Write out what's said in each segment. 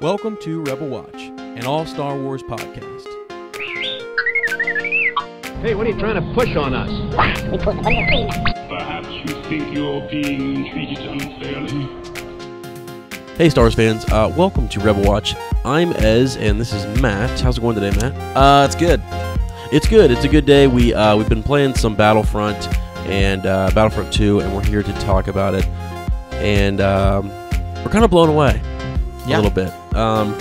Welcome to Rebel Watch, an all-Star Wars podcast. Hey, what are you trying to push on us? Perhaps you think you're being treated unfairly. Hey, Star Wars fans, welcome to Rebel Watch. I'm Ez, and this is Matt. How's it going today, Matt? It's good. It's good. It's a good day. We've been playing some Battlefront and Battlefront 2, and we're here to talk about it. And we're kind of blown away a little bit. I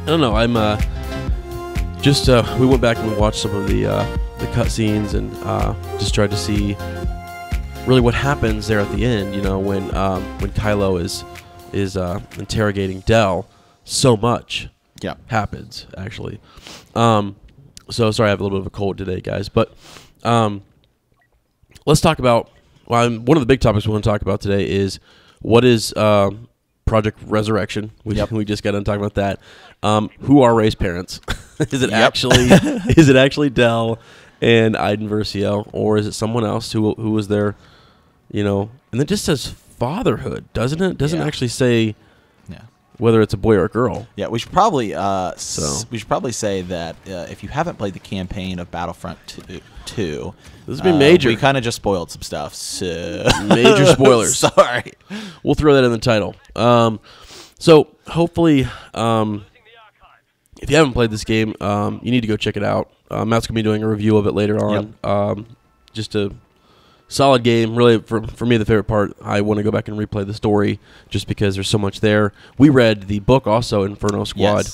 don't know. I'm we went back and we watched some of the cutscenes and just tried to see really what happens there at the end. You know, when Kylo is interrogating Del, so much happens actually. So sorry, I have a little bit of a cold today, guys. But let's talk about one of the big topics we want to talk about today is what is Project Resurrection. We just got done talking about that. Who are Rey's parents? Is it actually Del and Iden Versio, or is it someone else who was there? You know, and it just says fatherhood, doesn't it? It doesn't actually say whether it's a boy or a girl. Yeah, we should probably say that if you haven't played the campaign of Battlefront 2, this has been major. We kind of just spoiled some stuff. So major spoilers. Sorry. We'll throw that in the title. So hopefully, if you haven't played this game, you need to go check it out. Matt's gonna be doing a review of it later on. Just a solid game. Really, for me, the favorite part. I want to go back and replay the story just because there's so much there. We read the book also, Inferno Squad,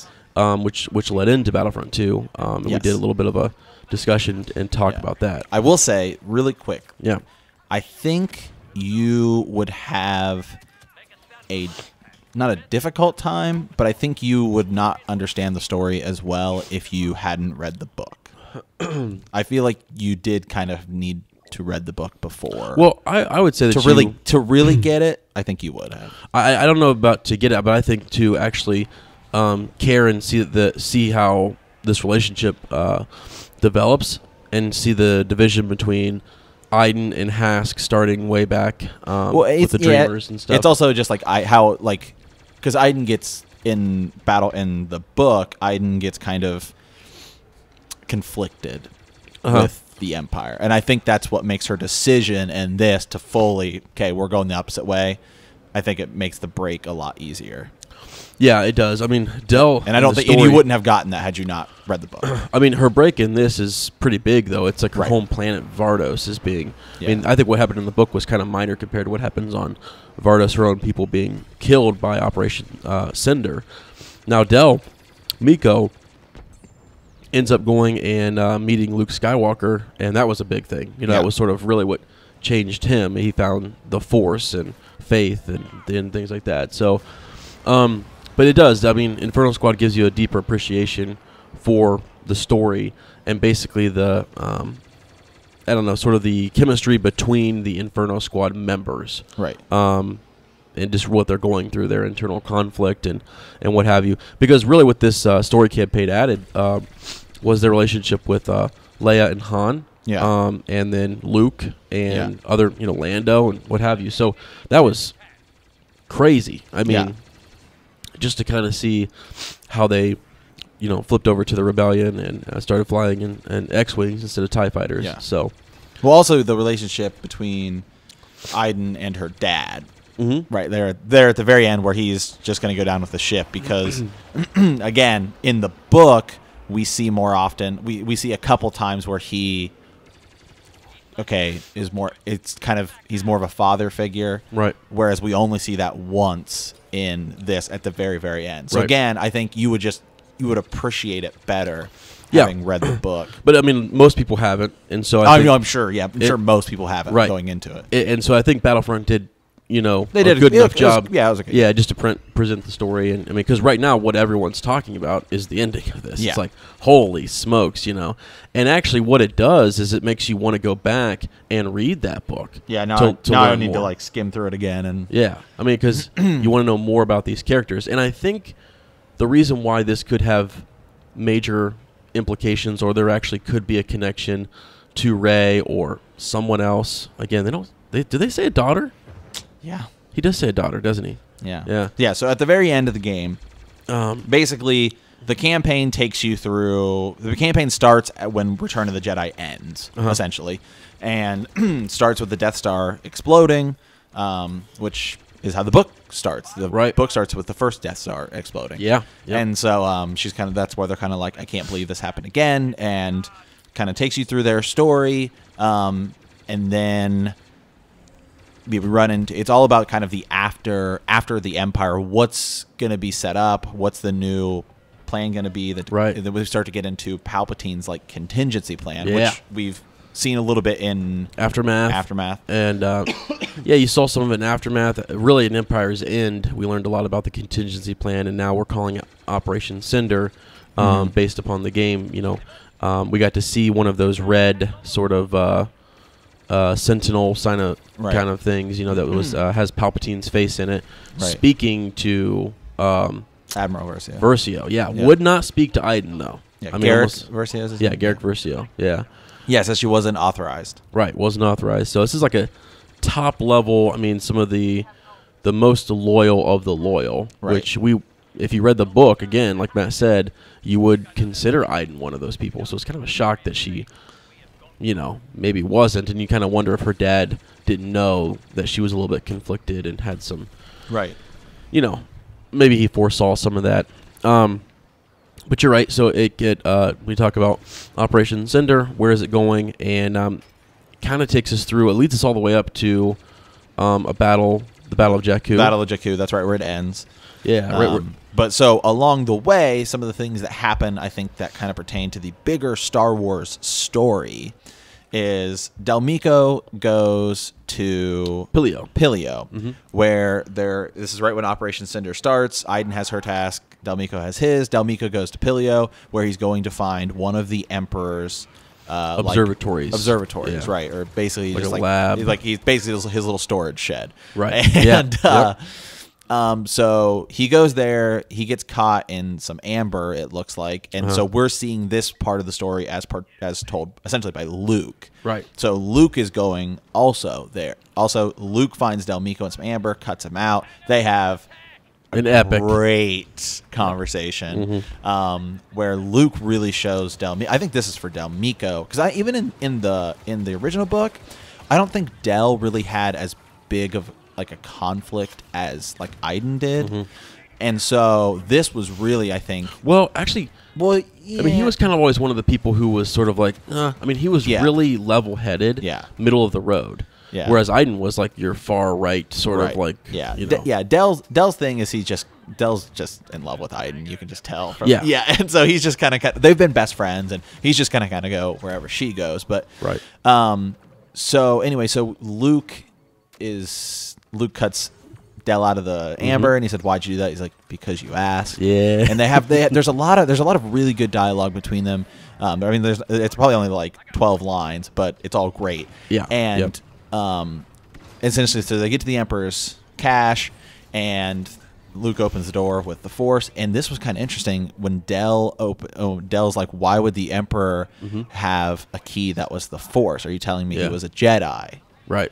which led into Battlefront 2. And we did a little bit of a discussion and talk about that. I will say really quick. Yeah, I think you would have not a difficult time, but I think you would not understand the story as well if you hadn't read the book. I feel like you did kind of need to read the book before. Well, I would say that to really get it, I think you would have. I don't know about to get it, but I think to actually care and see how this relationship develops and see the division between Iden and Hask starting way back with the Dreamers and stuff. It's also just like because Iden gets in the book, Iden gets kind of conflicted with the Empire, and I think that's what makes her decision in this to fully we're going the opposite way. I think it makes the break a lot easier. Yeah, it does. I mean, Del, and I don't think you wouldn't have gotten that had you not read the book. I mean, her break in this is pretty big, though. It's like her home planet Vardos is being. I mean, I think what happened in the book was kind of minor compared to what happens on Vardos. Her own people being killed by Operation Cinder. Now, Meeko ends up going and meeting Luke Skywalker, and that was a big thing. You know, that was sort of really what changed him. He found the Force and faith and things like that. So. But it does. I mean, Inferno Squad gives you a deeper appreciation for the story and basically the, sort of the chemistry between the Inferno Squad members. Right. And just what they're going through, their internal conflict and what have you. Because really what this story campaign added was their relationship with Leia and Han. Yeah. And then Luke and other, Lando and what have you. So that was crazy. I mean... just to kind of see how they, flipped over to the Rebellion and started flying in X-Wings instead of TIE fighters. Yeah. So, well, also the relationship between Iden and her dad, right there at the very end where he's just going to go down with the ship because, again, in the book, we see more often, we see a couple times where he... he's more of a father figure. Right. Whereas we only see that once in this at the very, very end. So again, I think you would appreciate it better having read the book. But I mean, most people haven't, and so I'm sure most people haven't going into it. And so I think Battlefront did they did a good enough job. It was okay. Yeah, just to present the story. And I mean, because right now what everyone's talking about is the ending of this. Yeah. It's like, holy smokes, And actually what it does is it makes you want to go back and read that book. Yeah, now I need to skim through it again. And yeah, I mean, because you want to know more about these characters. And I think the reason why this could have major implications, or there actually could be a connection to Rey or someone else. Again, do they say a daughter? Yeah. He does say a daughter, doesn't he? Yeah. So at the very end of the game, Basically, the campaign takes you through. The campaign starts when Return of the Jedi ends, essentially, and starts with the Death Star exploding, which is how the book starts. The book starts with the first Death Star exploding. Yeah. Yep. And so she's kind of, that's where they're kind of like, I can't believe this happened again, and kind of takes you through their story, and then we run into, it's all about kind of the after the Empire, what's going to be set up, what's the new plan going to be, that then we start to get into Palpatine's like contingency plan, which we've seen a little bit in Aftermath. And yeah, you saw some of it in Aftermath. Really, in Empire's End, we learned a lot about the contingency plan, and now we're calling it Operation Cinder, based upon the game. You know, we got to see one of those red sort of sentinel sign of kind of things. You know, that was has Palpatine's face in it, speaking to Admiral Versio. Would not speak to Iden though. Yeah, I mean, Garrick Versio is his name? Garrick Versio. Yeah. Yeah, so she wasn't authorized. Right, wasn't authorized. So this is like a top level. I mean, some of the most loyal of the loyal, which if you read the book again, like Matt said, you would consider Iden one of those people. So it's kind of a shock that she, you know, maybe wasn't, and you kind of wonder if her dad didn't know that she was a little bit conflicted and had some, you know, maybe he foresaw some of that. But you're right. So we talk about Operation Cinder. Where is it going? And kind of takes us through. It leads us all the way up to the Battle of Jakku. Battle of Jakku. That's right where it ends. Yeah. But so along the way, some of the things that happen, I think, that kind of pertain to the bigger Star Wars story is Del Meeko goes to Pilio, where this is right when Operation Cinder starts. Iden has her task. Del Meeko has his. Del Meeko goes to Pilio, where he's going to find one of the Emperor's observatories, right? Or basically like just a lab. like he's basically his little storage shed, right? And so he goes there. He gets caught in some amber, it looks like, and so we're seeing this part of the story as told essentially by Luke. Right. So Luke is going also there. Also, Luke finds Del Meeko in some amber, cuts him out. They have an epic, great conversation where Luke really shows Del Meeko. I think this is for Del Meeko, because even in the original book, I don't think Del really had as big of like a conflict as like Iden did, and so this was really, I think. Well, actually, I mean, he was kind of always one of the people who was sort of like, I mean, he was really level-headed, middle of the road. Yeah. Whereas Iden was like your far right sort of like, you know. Del's thing is Del's just in love with Iden. You can just tell from and so he's just kind of they've been best friends, and he's just kind of go wherever she goes. But so anyway, so Luke cuts Del out of the amber, and he said, "Why'd you do that?" He's like, "Because you asked." Yeah. And there's a lot of really good dialogue between them. I mean, it's probably only like 12 lines, but it's all great. Yeah. And essentially, so they get to the Emperor's cache, and Luke opens the door with the Force. And this was kind of interesting when Del's like, "Why would the Emperor have a key that was the Force? Are you telling me he was a Jedi?" Right.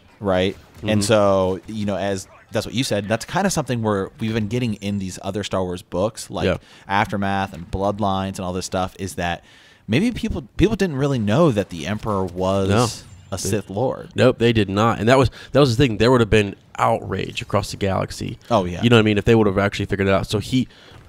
And so, you know, as that's what you said, that's kind of something where we've been getting in these other Star Wars books, like Aftermath and Bloodlines and all this stuff, is that maybe people didn't really know that the Emperor was a Sith Lord. Nope, they did not. And that was the thing. There would have been outrage across the galaxy. Oh, yeah. You know what I mean? If they would have actually figured it out. So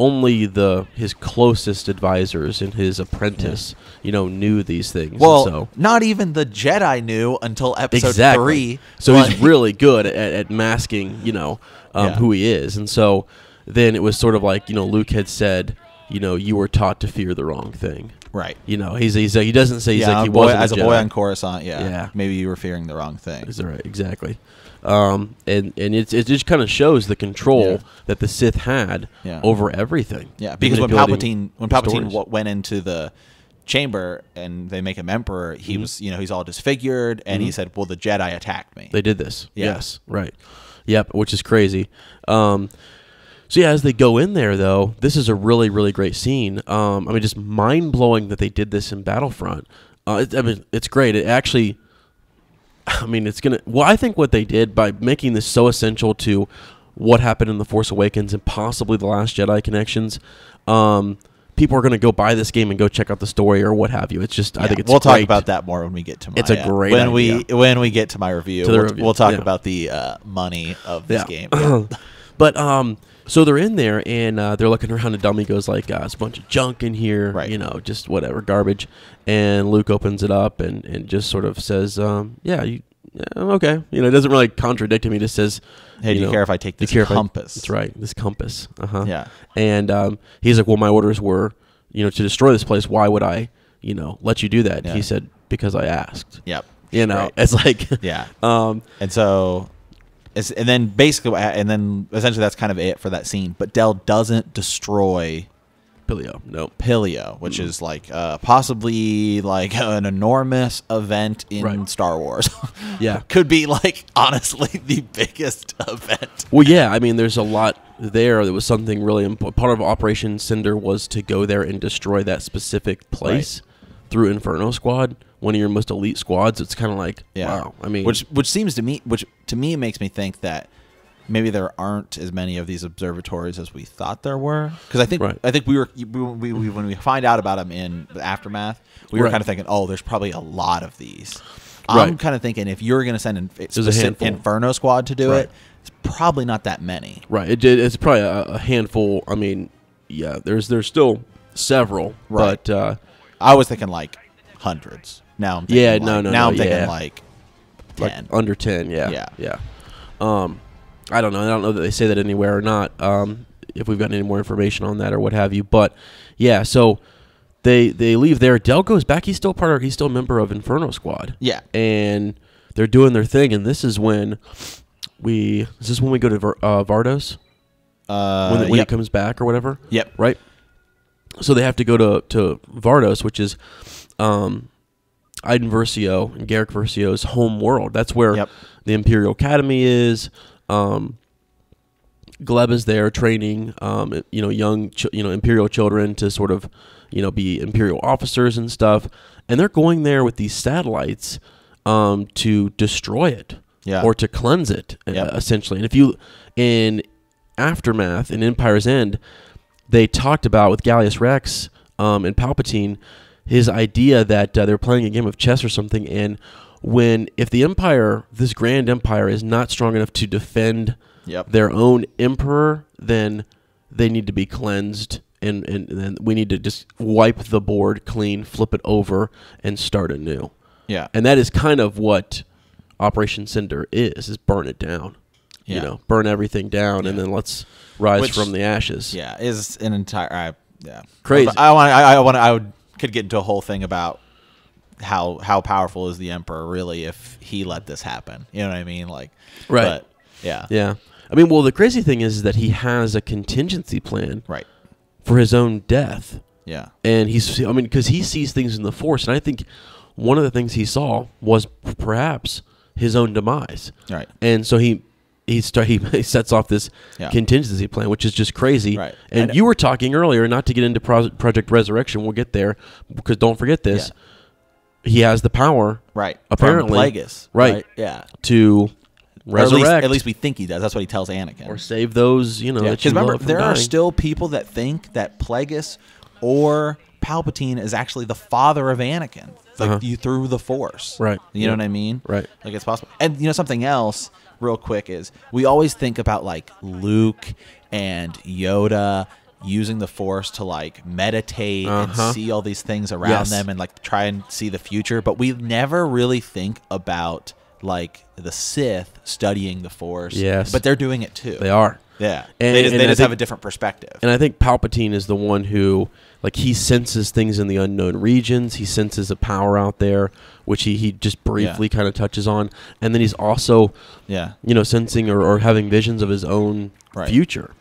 only his closest advisors and his apprentice, you know, knew these things. Well, so not even the Jedi knew until episode 3. So he's really good at masking, you know, who he is. And so then it was sort of like, you know, Luke had said, you know, you were taught to fear the wrong thing. Right. You know, he doesn't say he wasn't as a Jedi. boy on Coruscant. Yeah. Maybe you were fearing the wrong thing. Is that right? Exactly. And it just kind of shows the control that the Sith had over everything. Yeah, because when Palpatine went into the chamber and they make him Emperor, he was, you know, he's all disfigured, and he said, "Well, the Jedi attacked me." They did this. Yeah. Yes. Right. Yep. Which is crazy. So yeah, as they go in there, though, this is a really, really great scene. I mean, just mind blowing that they did this in Battlefront. I mean, it's great. It actually, I mean, it's gonna. Well, I think what they did by making this so essential to what happened in The Force Awakens and possibly The Last Jedi connections, people are going to go buy this game and go check out the story or what have you. It's just, I think it's we'll great. talk about that more when we get to my. It's a great idea. When we get to my review. We'll talk about the money of this game. But so they're in there and they're looking around. And Dummy goes like, "It's a bunch of junk in here, you know, just whatever garbage." And Luke opens it up and just sort of says, "Yeah, okay." You know, it doesn't really contradict him. He just says, "Hey, do you care if I take this compass?" That's right, this compass. Yeah. And he's like, "Well, my orders were, you know, to destroy this place. Why would I, you know, let you do that?" Yeah. He said, "Because I asked." Yep. You know, it's like, and so, and then basically, and then essentially that's kind of it for that scene. But Del doesn't destroy Pilio. No. Pilio, which is like possibly like an enormous event in Star Wars. Yeah. Could be like honestly the biggest event. Well, yeah, I mean, there's a lot there. There was something really important. Part of Operation Cinder was to go there and destroy that specific place through Inferno Squad, one of your most elite squads. It's kind of like, wow. I mean, which seems to me, makes me think that maybe there aren't as many of these observatories as we thought there were. Because I think we when we find out about them in the Aftermath, we were kind of thinking, oh, there's probably a lot of these. I'm kind of thinking if you're going to send an Inferno Squad to do it, it's probably not that many. Right. It's probably a handful. I mean, yeah, there's still several, but I was thinking like hundreds. Now I'm thinking I'm thinking like 10. Like under 10. Yeah. I don't know. I don't know that they say that anywhere or not. If we've gotten any more information on that or what have you, but yeah. So they leave there. Del goes back. He's still a member of Inferno Squad. Yeah, and they're doing their thing. And this is when we go to Vardos. When he comes back or whatever. Yep. Right. So they have to go to Vardos, which is Iden Versio and Garrick Versio's home world. That's where the Imperial Academy is. Gleb is there training, young, Imperial children to sort of, be Imperial officers and stuff. And they're going there with these satellites to destroy it or to cleanse it, essentially. And if you, in Aftermath, in Empire's End, they talked about with Gallius Rex and Palpatine, his idea that they're playing a game of chess or something, and if the Empire, this grand Empire, is not strong enough to defend their own Emperor, then they need to be cleansed, and then we need to just wipe the board clean, flip it over, and start anew. Yeah. And that is kind of what Operation Cinder is burn it down. Yeah. Burn everything down, and then let's rise from the ashes. Yeah, is an entire crazy. I could get into a whole thing about how powerful is the Emperor really if he let this happen. You know what I mean? Like, right? But, yeah. Yeah. I mean, well, the crazy thing is that he has a contingency plan, for his own death. Yeah. And because he sees things in the Force, and I think one of the things he saw was perhaps his own demise. Right. And so he sets off this contingency plan, which is just crazy. Right. And you were talking earlier, not to get into Project Resurrection. We'll get there, because don't forget this. Yeah. He has the power, apparently, from Plagueis, right? Yeah, to resurrect. At least we think he does. That's what he tells Anakin. Or save those, Because remember, there are still people that think that Plagueis or Palpatine is actually the father of Anakin, like you through the Force, right? You know what I mean? Right. Like it's possible. And something else, real quick, is we always think about like Luke and Yoda using the Force to like meditate and see all these things around them and like try and see the future, but we never really think about like the Sith studying the Force. Yes, but they're doing it too. They are. Yeah, and they just have a different perspective. And I think Palpatine is the one who, like, he senses things in the unknown regions. He senses a power out there, which he just briefly kind of touches on, and then he's also sensing or having visions of his own future.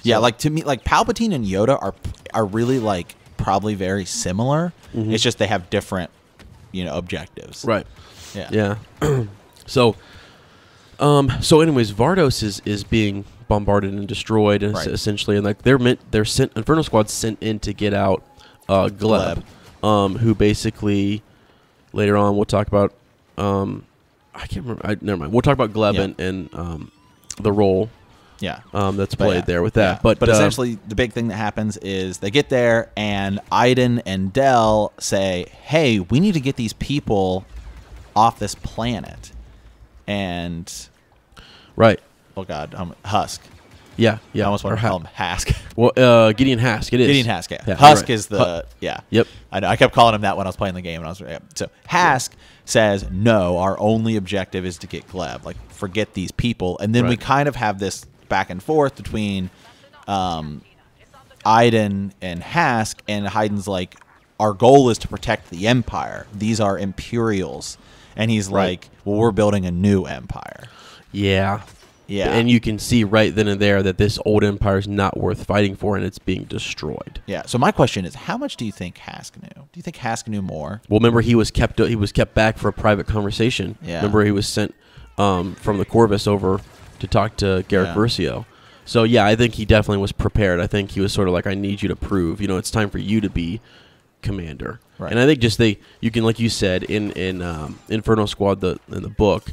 Yeah, like to me, like Palpatine and Yoda are really like probably very similar. It's just they have different, objectives. Right. Yeah. So anyways, Vardos is being bombarded and destroyed, and essentially, and like they're sent. Inferno Squad's sent in to get out Gleb, who basically later on we'll talk about. I can't remember. Never mind. We'll talk about Gleb and the role Yeah. That's played there with that. Yeah. But essentially, the big thing that happens is they get there, and Iden and Del say, "Hey, we need to get these people off this planet." And right. Oh God, Husk. Yeah. I almost want to call him Hask. Well, Gideon Hask. It is Gideon Hask. Yeah. Yeah, Husk right. is the Yep. I know. I kept calling him that when I was playing the game. So Hask says, "No, our only objective is to get Gleb. Like, forget these people." And then we kind of have this back and forth between Iden and Hask, and Hayden's like, "Our goal is to protect the Empire. These are Imperials," and he's like, "Well, we're building a new empire." Yeah. Yeah. And you can see right then and there that this old empire is not worth fighting for, and it's being destroyed. Yeah. So my question is, how much do you think Hask knew? Do you think Hask knew more? Well, remember he was kept back for a private conversation. Yeah. Remember he was sent from the Corvus over to talk to Garrett Versio. So yeah, I think he definitely was prepared. I think he was sort of like, I need you to prove, it's time for you to be commander. Right. And I think you can, like you said, in Inferno Squad, in the book,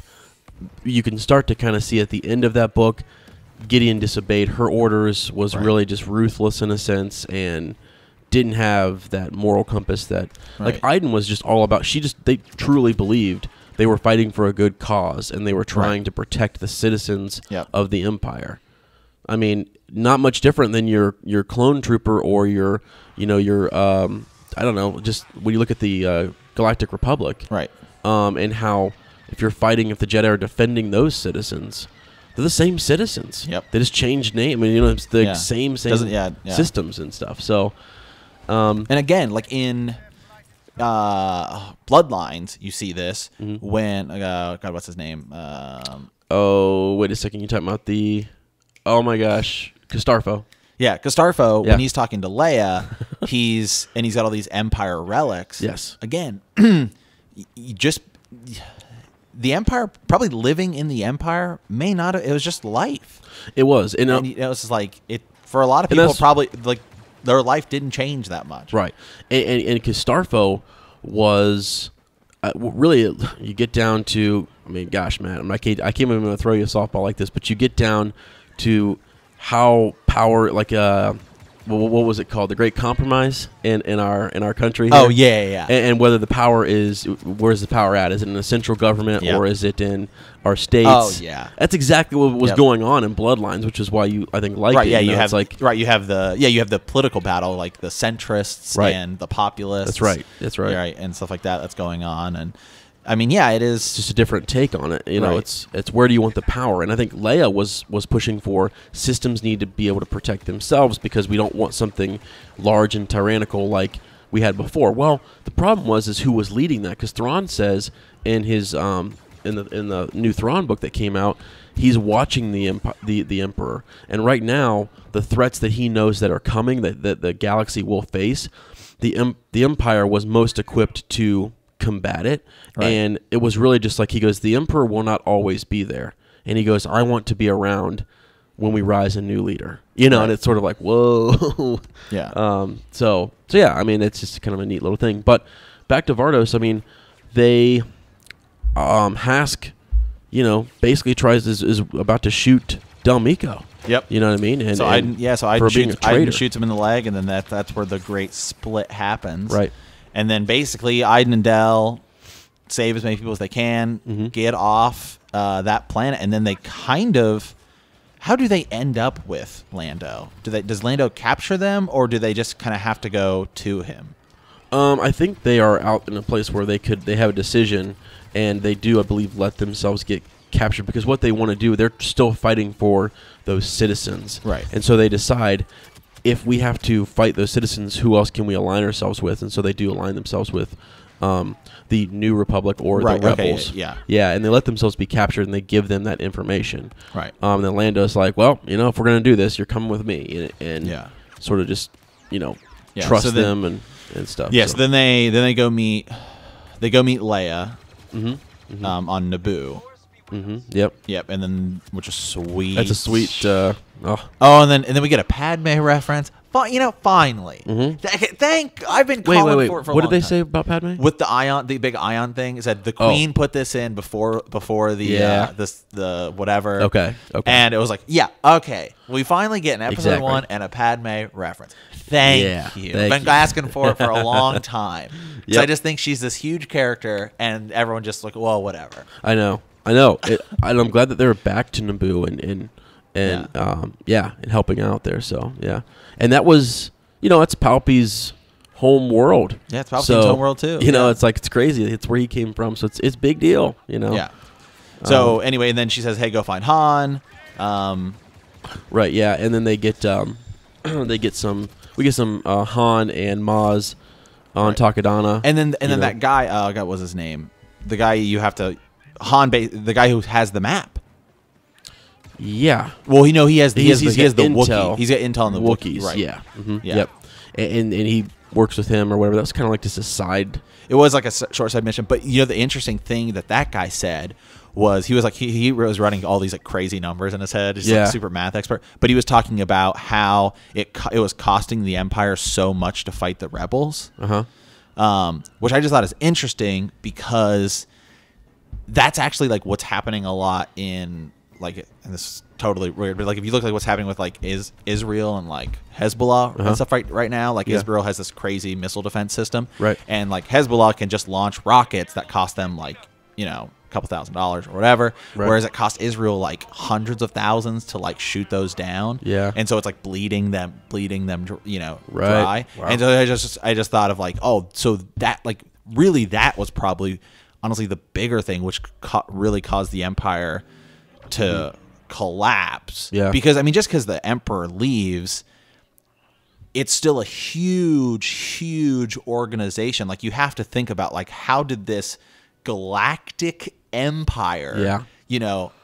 you can start to kind of see at the end of that book, Gideon disobeyed her orders, was really just ruthless in a sense, and didn't have that moral compass that like Iden was just all about. They truly believed they were fighting for a good cause, and they were trying to protect the citizens of the Empire. I mean, not much different than your clone trooper or your I don't know, just when you look at the Galactic Republic, and how if the Jedi are defending those citizens, they're the same citizens. They just changed name. I mean, it's the same systems and stuff. So, and again, like in Bloodlines, you see this when God, what's his name? Oh, wait a second. You talking about oh my gosh, Castarfo. Yeah, Castarfo, when he's talking to Leia, he's got all these Empire relics. Yes. Again, the Empire, probably living in the Empire, may not have, it was just life. It was. And it was just like, for a lot of people, probably, like, their life didn't change that much. Right. And Castarfo was, really, you get down to, I mean, gosh, man, I can't even going to throw you a softball like this, but you get down to how power, like, what was it called? The Great Compromise in our country here? Oh, yeah. And whether the power where's the power at? Is it in the central government or is it in our states? Oh, yeah. That's exactly what was going on in Bloodlines, which is why I think like it. Yeah, you have the political battle, like the centrists and the populists. That's right. And stuff like that that's going on. And I mean, yeah, it is. It's just a different take on it. It's where do you want the power? And I think Leia was pushing for systems need to be able to protect themselves because we don't want something large and tyrannical like we had before. Well, the problem is who was leading that, because Thrawn says in his in the new Thrawn book that came out, he's watching the Emperor, and right now the threats that he knows that are coming, that the galaxy will face, the Empire was most equipped to combat it. And it was really just like, he goes, the Emperor will not always be there, and he goes, I want to be around when we rise a new leader, and it's sort of like, whoa. So yeah, I mean, it's just kind of a neat little thing. But back to Vardos, I mean, they Hask basically is about to shoot Del Meeko. Yep. You know what I mean? And so Iden shoots him in the leg, and then that's where the great split happens. Right. And then basically Iden and Del save as many people as they can, get off that planet, and then they kind of, how do they end up with Lando? Does Lando capture them, or do they just kind of have to go to him? I think they are out in a place where they have a decision, and they do, I believe, let themselves get captured, because what they want to do, they're still fighting for those citizens. Right. And so they decide, if we have to fight those citizens, who else can we align ourselves with? And so they do align themselves with the New Republic or the Rebels. Okay, yeah, and they let themselves be captured, and they give them that information. Right. And then Lando's like, well, if we're going to do this, you're coming with me. And sort of just, trust them and stuff. Yeah, so then they go meet Leia on Naboo. Yep. And then, which is sweet. That's a sweet. And then we get a Padme reference. finally. I've been calling for it for a What long did they time. say about Padme? With the big ion thing, it said the queen put this in before the the whatever. Okay. And it was like, okay. We finally get an episode 1 and a Padme reference. Thank you. I've been asking for it for a long time. So I just think she's this huge character, and everyone just like, well, whatever. I know. I'm glad that they're back to Naboo and helping out there. So and that was it's Palpy's home world. Yeah, it's Palpatine's home world too. It's like it's crazy. It's where he came from, so it's a big deal. Yeah. So anyway, and then she says, "Hey, go find Han." Right. Yeah, and then they get we get some Han and Maz on Takodana, and then that guy. God, what's his name? The guy you have to the guy who has the map. Yeah. Well, he has the intel. Wookiee. He's got intel on the Wookiees. Right. Yeah. Mm-hmm. Yeah. Yep. And he works with him or whatever. That was kind of like just a side. It was like a short side mission, but the interesting thing that guy said was he was like he was running all these like crazy numbers in his head. He's like a super math expert, but he was talking about how it was costing the Empire so much to fight the rebels. Which I just thought is interesting because that's actually like what's happening a lot in like, and this is totally weird, but like if you look like what's happening with like Israel and like Hezbollah and stuff right now, like Israel has this crazy missile defense system, right? And like Hezbollah can just launch rockets that cost them like a couple $1,000s or whatever, whereas it costs Israel like hundreds of thousands to like shoot those down. Yeah, and so it's like bleeding them, dry. Wow. And so I just thought of like, so that like really that was probably honestly the bigger thing which really caused the Empire to collapse. Yeah, because I mean, just because the Emperor leaves, it's still a huge organization. Like you have to think about like how did this galactic empire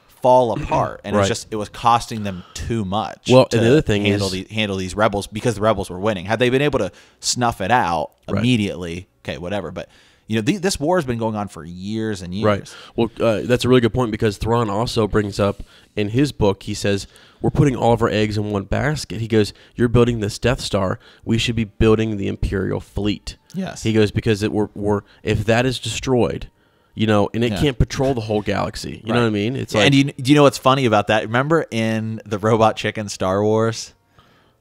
fall apart, and it was costing them too much. Well, and the other thing handle these rebels because the rebels were winning. Had they been able to snuff it out immediately, okay, whatever. But this war has been going on for years and years. Right. Well, that's a really good point because Thrawn also brings up in his book, he says, we're putting all of our eggs in one basket. He goes, you're building this Death Star. We should be building the Imperial fleet. Yes. He goes, because if that is destroyed, and it can't patrol the whole galaxy. You know what I mean? It's like, and do you know what's funny about that? Remember in the Robot Chicken Star Wars,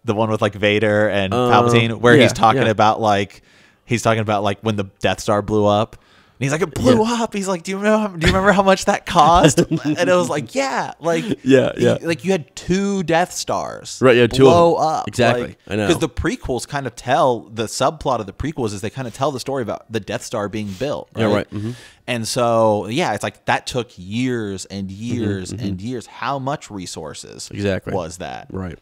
the one with like Vader and Palpatine, where he's talking about like when the Death Star blew up. And he's like, it blew up. He's like, do you remember how much that cost? And it was like, like you had 2 Death Stars, right? Yeah, 2 blow up exactly. Like, I know, because the prequels kind of tell the subplot of the prequels is they kind of tell the story about the Death Star being built. Right? Yeah, right. Mm-hmm. And so it's like that took years and years and years. How much resources was that? Right.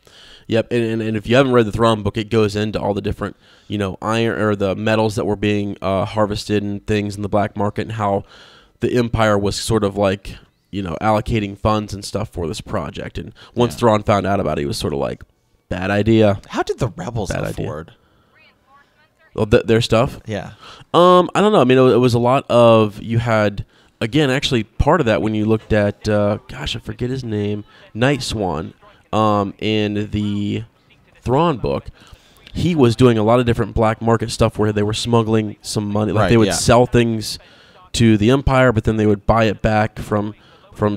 Yep. And if you haven't read the Thrawn book, it goes into all the different iron or the metals that were being harvested and things in the black market, and how the Empire was sort of like allocating funds and stuff for this project. And once Thrawn found out about it, he was sort of like, bad idea. How did the rebels afford? Well, their stuff? Yeah. I don't know. I mean, it was a lot of, you had, again, actually part of that when you looked at, I forget his name, Night Swan, in the Thrawn book. He was doing a lot of different black market stuff where they were smuggling some money. Like they would sell things to the Empire, but then they would buy it back from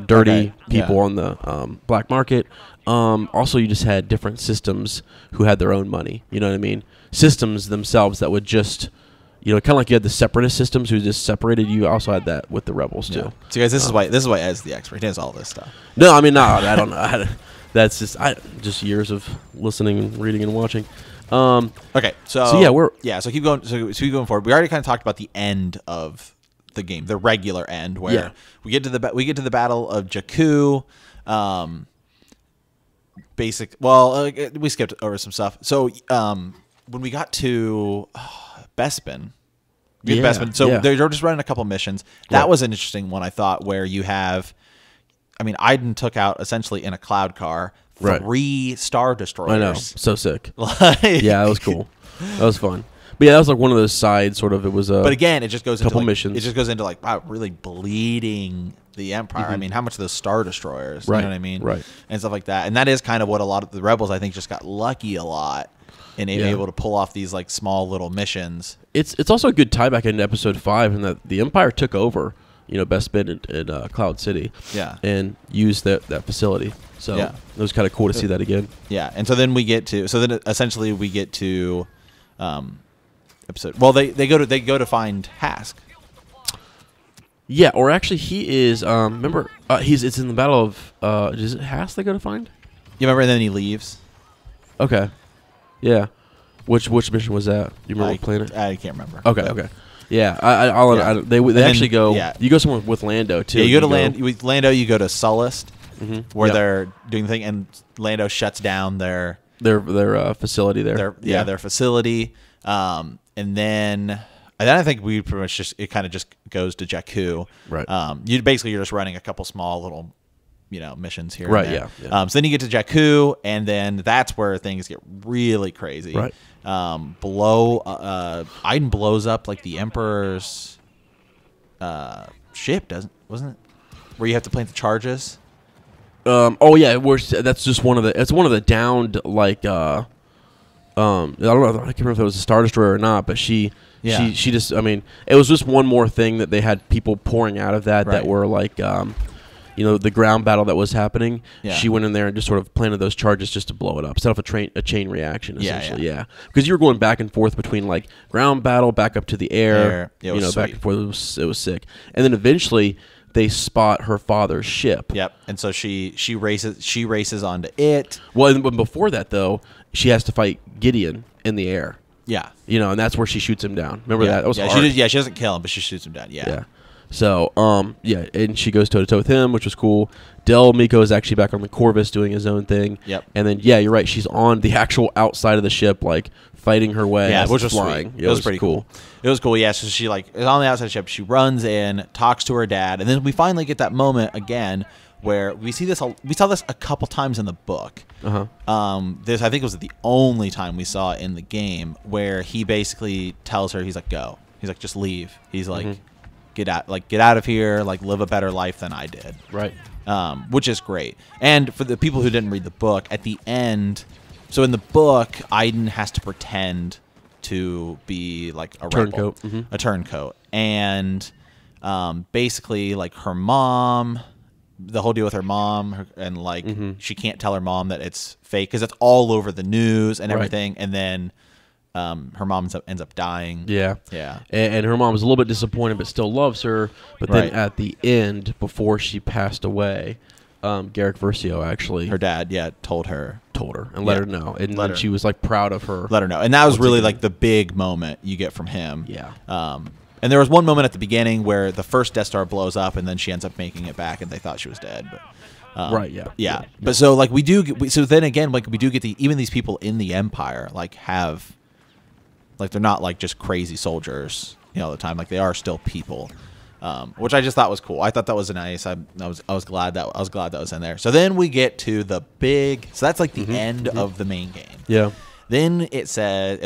dirty people on the black market. Also, you just had different systems who had their own money. You know what I mean? Systems themselves that would just, kind of like you had the separatist systems who just separated. You also had that with the rebels too. So guys, this is why Ed's the expert. He does all this stuff. No, I mean, no, I don't know. That's just years of listening and reading and watching. Okay, so keep going. So keep going forward. We already kind of talked about the end of the game, the regular end, where we get to the Battle of Jakku. We skipped over some stuff. So when we got to Bespin, they're just running a couple missions. That was an interesting one, I thought, where you have, Iden took out essentially in a cloud car 3 Star Destroyers. I know, so sick. Yeah, that was cool. That was fun. But that was like one of those side sort of. It was but again, it just goes into missions. It just goes into like really bleeding the Empire. I mean, how much of those Star Destroyers? You know what I mean? Right. And stuff like that. And that is kind of what a lot of the rebels, I think, just got lucky a lot. and able to pull off these like small little missions. It's also a good tie back into episode 5, in that the Empire took over, Bespin in Cloud City, and used that facility. So it was kind of cool to see that again. Yeah, and so then essentially we get to episode. Well, they go to find Hask. Yeah, or actually he is. Remember, it's in the battle of. Is it Hask they go to find? You remember? And then he leaves. Okay. Yeah. Which mission was that? Do you remember what planet? I can't remember. Okay. Yeah, they actually go. Yeah. You go somewhere with Lando too. Yeah, you go to with Lando. You go to Sullust, where they're doing the thing, and Lando shuts down their facility there. Their facility. And then I think we pretty much it kind of just goes to Jakku. Right. You're just running a couple small little missions here. Right. And there. Yeah. So then you get to Jakku, and then that's where things get really crazy. Right. Iden blows up like the Emperor's ship, wasn't it? Where you have to plant the charges. Oh yeah, that's just one of the downed like I don't know. I can't remember if it was a Star Destroyer or not, but she just, it was just one more thing that they had people pouring out of that were like the ground battle that was happening. Yeah. She went in there and just sort of planted those charges just to blow it up, set off a chain reaction, essentially. Yeah. Because you were going back and forth between like ground battle, back up to the air, back and forth. It was sick. And then eventually they spot her father's ship. Yep. And so she races onto it. Well, and before that though, she has to fight Gideon in the air. Yeah. And that's where she shoots him down. Remember that? That was hard. She doesn't kill him, but she shoots him down. Yeah. So, and she goes toe-to-toe with him, which was cool. Meeko is actually back on the Corvus doing his own thing. Yep. And then, you're right, she's on the actual outside of the ship, like, fighting her way. Yeah, which was flying. Sweet. It was pretty cool. It was cool, yeah. So she, is on the outside of the ship. She runs in, talks to her dad, and then we finally get that moment again where we saw this a couple times in the book. This, I think, was the only time we saw it in the game, where he basically tells her, he's like, go. He's like, just leave. He's like... Get out of here, live a better life than I did. Right. Which is great. And for the people who didn't read the book, at the end, so in the book, Iden has to pretend to be like a turncoat. Rebel, a turncoat. And basically, her mom, the whole deal with her mom, and she can't tell her mom that it's fake because it's all over the news and everything. And then her mom ends up dying. Yeah. Yeah. And her mom was a little bit disappointed, but still loves her. But then at the end, before she passed away, Garrick Versio actually... Her dad, told her and let her know. And then she was, proud of her. Let her know. And that was really, the big moment you get from him. Yeah. And there was one moment at the beginning where the first Death Star blows up, and then she ends up making it back, and they thought she was dead. But Yeah. But so, we do... So then again, we do get even these people in the Empire, have... they're not just crazy soldiers, all the time. They are still people, which I just thought was cool. I thought that was nice. I was glad that was in there. So then we get to the big. So that's the end of the main game. Yeah. Then it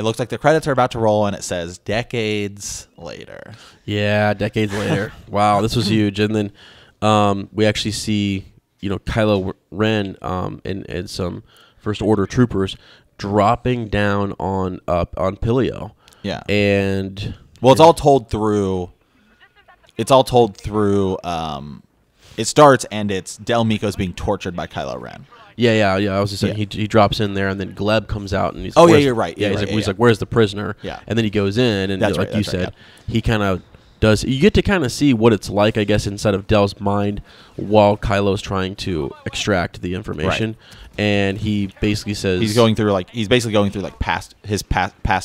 looks like the credits are about to roll, and it says decades later. Yeah, decades later. Wow, this was huge. And then we actually see Kylo Ren and some First Order troopers dropping down on Pilio. Yeah. And it's all told through it starts and it's Del Meeko's being tortured by Kylo Ren. Yeah. I was just saying he drops in there and then Gleb comes out and he's you're right. He's like, where's the prisoner? Yeah. And then he goes in and you said, he kind of does. You get to kind of see what it's like, I guess, inside of Del's mind while Kylo's trying to extract the information. Right. And he basically says he's basically going through past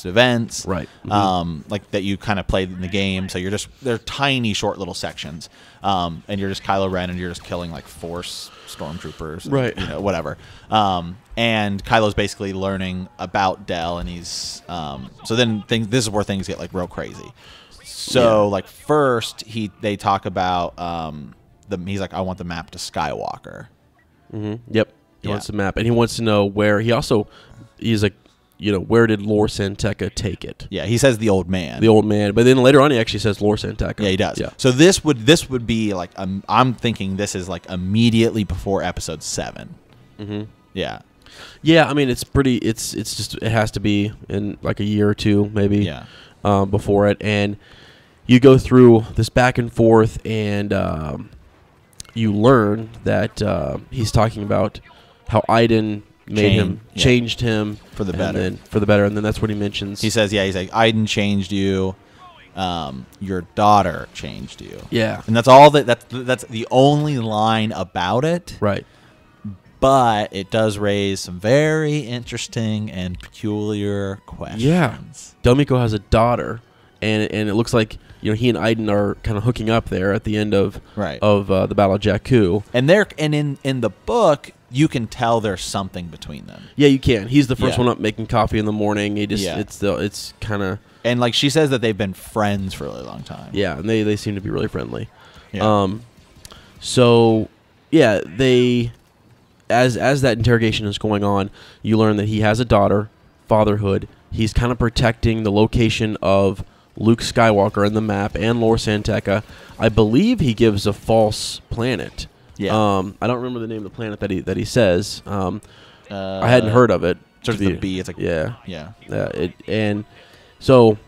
events, right? That you kind of played in the game. So they're tiny, short little sections, and you're just Kylo Ren, and you're just killing Force stormtroopers, right? Whatever. And Kylo's basically learning about Del, and he's so then this is where things get real crazy. So first they talk about he's like, I want the map to Skywalker. Yep. He wants the map, and he wants to know where. He's like, where did Lor San Tekka take it? Yeah, he says the old man. The old man, but then later on he actually says Lor San Tekka. Yeah, he does. Yeah. So this would be I'm thinking this is immediately before Episode 7. Mm-hmm. Yeah. Yeah, I mean it's pretty. It's just it has to be in like a year or two maybe. Yeah. Before it, and you go through this back and forth, and you learn that he's talking about how Iden changed him for the better. And then that's what he mentions. He says, he's like, Iden changed you. Your daughter changed you. Yeah, and that's all that's the only line about it. Right. But it does raise some very interesting and peculiar questions. Yeah, Del Meeko has a daughter, and it looks like he and Iden are kind of hooking up there at the end of the Battle of Jakku. And in the book, you can tell there's something between them. Yeah, you can. He's the first one up making coffee in the morning. He just it's kind of, and like she says that they've been friends for a really long time. Yeah, and they seem to be really friendly. Yeah. So yeah, they. As that interrogation is going on, you learn that he has a daughter, fatherhood. He's kind of protecting the location of Luke Skywalker in the map and Lor San Tekka. I believe he gives a false planet. Yeah. I don't remember the name of the planet that he says. I hadn't heard of it. Starts with a B. It's like and so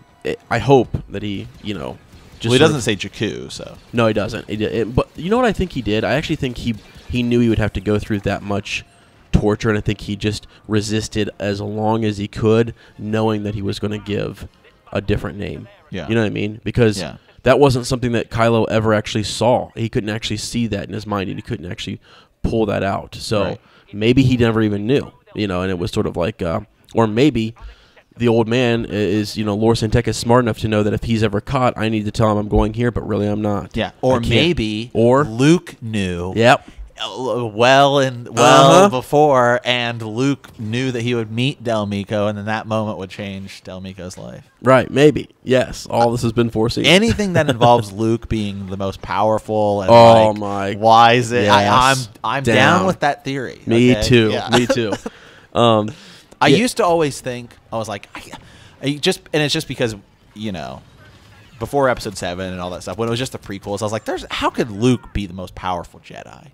I hope that he he doesn't say Jakku, so no, he doesn't. But you know what I think he did? I actually think he knew he would have to go through that much torture, and I think he just resisted as long as he could, knowing that he was going to give a different name. Yeah. You know what I mean? Because that wasn't something that Kylo ever actually saw. He couldn't actually see that in his mind, and he couldn't actually pull that out. So maybe he never even knew, and it was sort of like, or maybe the old man is, Lor San Tekka is smart enough to know that if he's ever caught, I need to tell him I'm going here, but really I'm not. Yeah. Or maybe Luke knew. Yep. Well before, and Luke knew that he would meet Del Meeko, and then that moment would change Del Meeko's life. Right, maybe. Yes, all this has been foreseen. Anything that involves Luke being the most powerful and wise. Yes. I'm down with that theory. Me okay? too. Yeah. Me too. I used to always think, I was like, and it's just because, before Episode 7 and all that stuff, when it was just the prequels, I was like, how could Luke be the most powerful Jedi?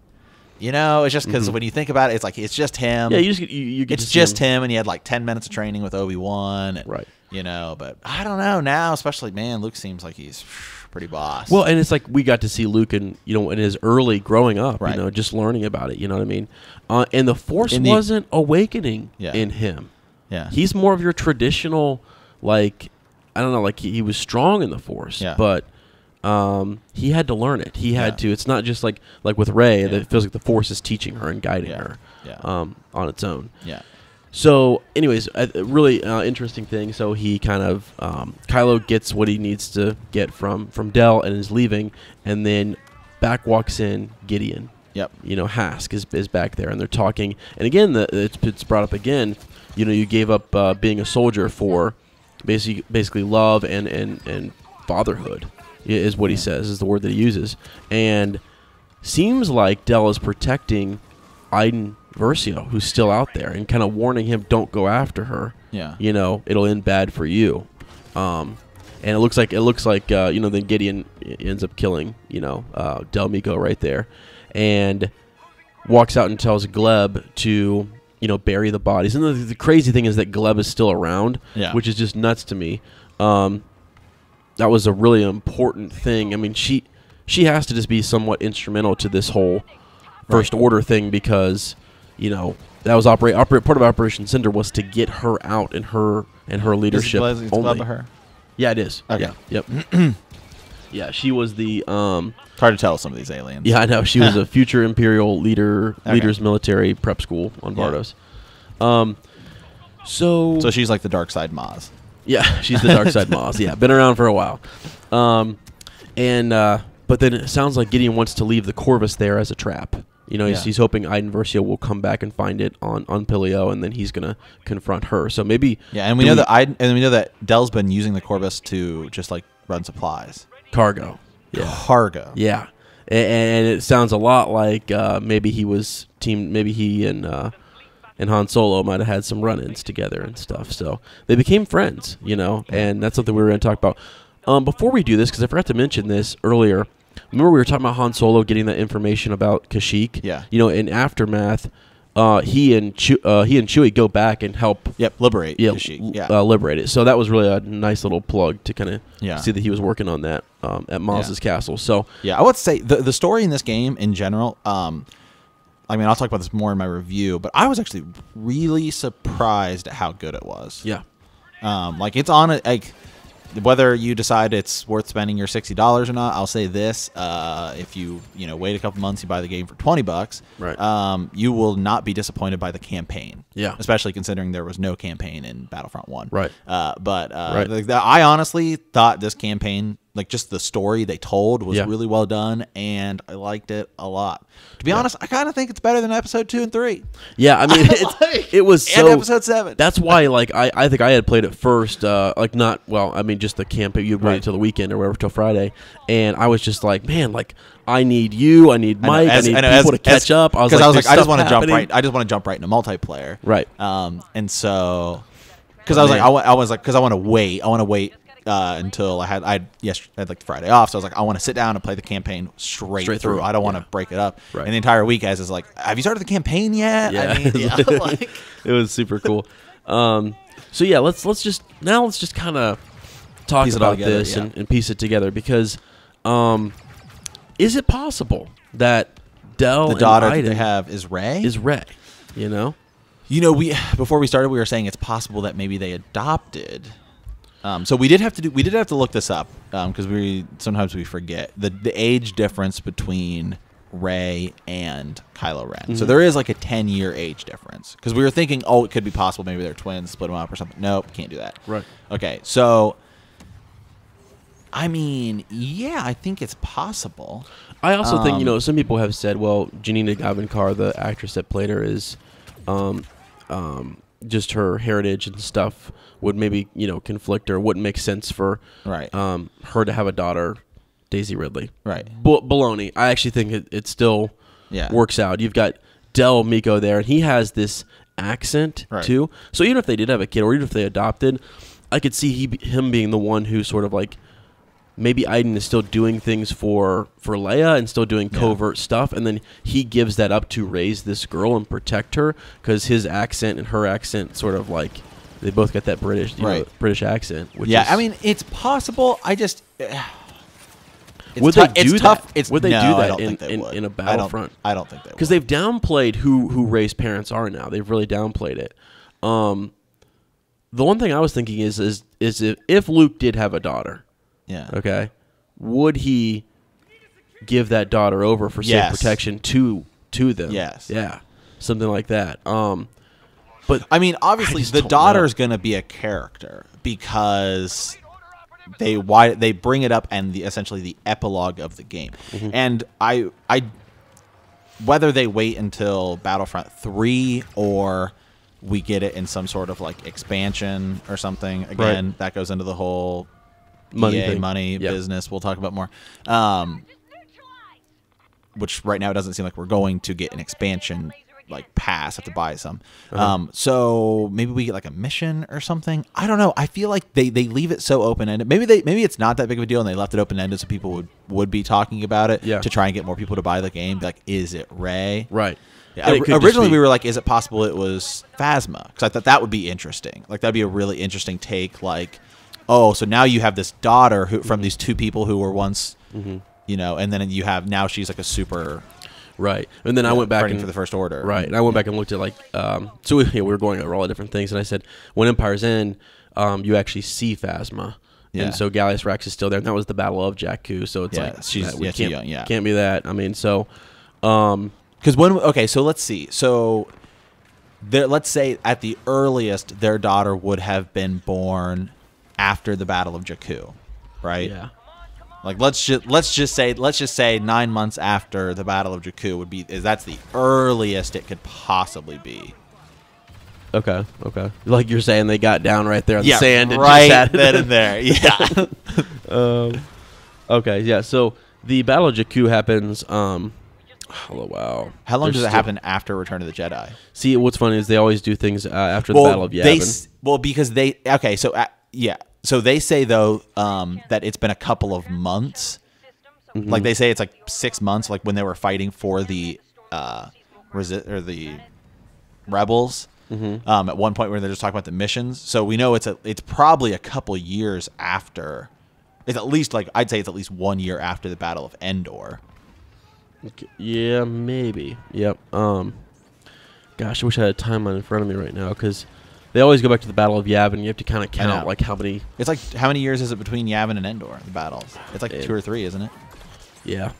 It's just because when you think about it, it's like it's just him. Yeah, you get it's just him, and he had like 10 minutes of training with Obi-Wan. Right. But I don't know now, especially, Luke seems like he's pretty boss. Well, and it's like we got to see Luke in his early growing up, right. Just learning about it. You know what I mean? And the Force wasn't awakening in him. Yeah. He's more of your traditional, like, I don't know, like he was strong in the Force, but he had to learn it. He had to. It's not just like with Rey that it feels like the Force is teaching her and guiding her on its own. Yeah. So, anyways, a really interesting thing. So he kind of Kylo gets what he needs to get from Del and is leaving, and then back walks in Gideon. Yep. Hask is back there, and they're talking. And again, it's brought up again. You gave up being a soldier for basically love and fatherhood. Is what he says, is the word that he uses. And seems like Del is protecting Iden Versio, who's still out there, and kind of warning him, don't go after her. Yeah. It'll end bad for you. And it looks like then Gideon ends up killing, Del Meeko right there. And walks out and tells Gleb to, bury the bodies. And the crazy thing is that Gleb is still around, which is just nuts to me. That was a really important thing. I mean, she has to just be somewhat instrumental to this whole First Order thing, because, that was part of Operation Cinder was to get her out and her leadership. Is Gleb her? Yeah, it is. Okay. Yeah. Yep. Yeah, she was the. It's hard to tell some of these aliens. Yeah, I know. She was a future Imperial leader's military prep school on Vardos. So she's like the dark side Maz. Yeah, she's the dark side Maz. Yeah, been around for a while. But then it sounds like Gideon wants to leave the Corvus there as a trap. He's hoping Iden Versio will come back and find it on Pilio, and then he's gonna confront her. So maybe and we know that Del's been using the Corvus to just like run supplies. Cargo. Yeah. Cargo. Yeah. And it sounds a lot like maybe he and Han Solo might have had some run-ins together and stuff. So they became friends, and that's something we were going to talk about. Before we do this, because I forgot to mention this earlier, remember we were talking about Han Solo getting that information about Kashyyyk? Yeah. In Aftermath, he and Chewie go back and help. Yep, liberate. Liberate it. So that was really a nice little plug to kind of Yeah. see that he was working on that at Maz's castle. So yeah, I would say the story in this game in general. I mean, I'll talk about this more in my review, but I was actually really surprised at how good it was. Yeah. Like it's on it. Like whether you decide it's worth spending your $60 or not, I'll say this: if you wait a couple months, you buy the game for $20, right? You will not be disappointed by the campaign. Yeah, especially considering there was no campaign in Battlefront 1. Right. I honestly thought this campaign, like just the story they told, was really well done, and I liked it a lot. To be honest, I kind of think it's better than episode 2 and 3. Yeah, I mean, it was so. And episode 7. That's why, like, I think I had played it first, like not well. I mean, just the campaign. You'd wait until the weekend or whatever, till Friday, and I was just like, man, like I need you, I need Mike, I need people to catch up. I was like, I just want to jump right. I just want to jump right into multiplayer. Right. And so, because I was like, I want to wait. I want to wait. Until I had like the Friday off, so I was like, I want to sit down and play the campagn straight through. I don't want to break it up. Right. And the entire week, as is like, have you started the campaign yet? Yeah. I mean, like, it was super cool. So yeah, let's just kind of talk about this and piece it together, because is it possible that Del the daughter and Iden they have is Rey? You know, we before we started, we were saying it's possible that maybe they adopted. So we did have to look this up because sometimes we forget the age difference between Rey and Kylo Ren. Mm-hmm. So there is like a 10-year age difference, because we were thinking, it could be possible maybe they're twins, split them up or something. Nope, can't do that. Right. Okay, so I mean, yeah, I think it's possible. I also think some people have said, well, Janina Gavankar, the actress that played her, is just her heritage and stuff would maybe conflict, or wouldn't make sense for her to have a daughter, Daisy Ridley. Right. Baloney. I actually think it still works out. You've got Del Meeko there, and he has this accent too. So even if they did have a kid, or even if they adopted, I could see him being the one who sort of like, maybe Iden is still doing things for Leia and still doing covert stuff, and then he gives that up to raise this girl and protect her, because his accent and her accent sort of like, they both got that British British accent. I mean, it's possible. I just would they do that in a Battlefront? I don't think they would, because they've downplayed who Rey's parents are now. They've really downplayed it. The one thing I was thinking is if Luke did have a daughter, okay, would he give that daughter over for safe protection to them? Yes. Yeah. Something like that. But I mean, obviously, the daughter's going to be a character, because they bring it up and essentially the epilogue of the game. Mm-hmm. And I whether they wait until Battlefront 3 or we get it in some sort of like expansion or something, again, that goes into the whole money business we'll talk about more. Which right now it doesn't seem like we're going to get an expansion like pass, have to buy some. So maybe we get like a mission or something. I don't know. I feel like they leave it so open-ended. Maybe it's not that big of a deal, and they left it open-ended so people would be talking about it to try and get more people to buy the game. Be like, is it Rey? Right. Yeah, originally we were like, is it possible it was Phasma? Because I thought that would be interesting. Like, that'd be a really interesting take. Like, oh, so now you have this daughter from these two people who were once, and then you have, now she's like a super... Right, and then I went back for the First Order. Right, and I went back and looked at like, so we were going over all the different things, and I said, when Empire's End, you actually see Phasma, and so Gallius Rax is still there, and that was the Battle of Jakku, so it's like she's too young. Yeah, can't be that. I mean, so because so let's see, so let's say at the earliest their daughter would have been born after the Battle of Jakku, right? Yeah. Like let's just say 9 months after the Battle of Jakku that's the earliest it could possibly be. Okay. Like you're saying, they got down right there on the sand and right just then and there. Yeah. Okay. Yeah. So the Battle of Jakku happens. Oh wow. How long does it happen after Return of the Jedi? See, what's funny is they always do things after the Battle of Yavin. Because they So they say though that it's been a couple of months. Mm-hmm. Like they say it's like 6 months, like when they were fighting for the Rebels. At one point where they're just talking about the missions, so we know it's probably a couple years after. It's at least I'd say it's at least 1 year after the Battle of Endor. Okay. Yeah, maybe. Yep. Gosh, I wish I had a timeline in front of me right now because they always go back to the Battle of Yavin. You have to kind of count how many. It's how many years is it between Yavin and Endor? The battles. It's 2 or 3, isn't it? Yeah.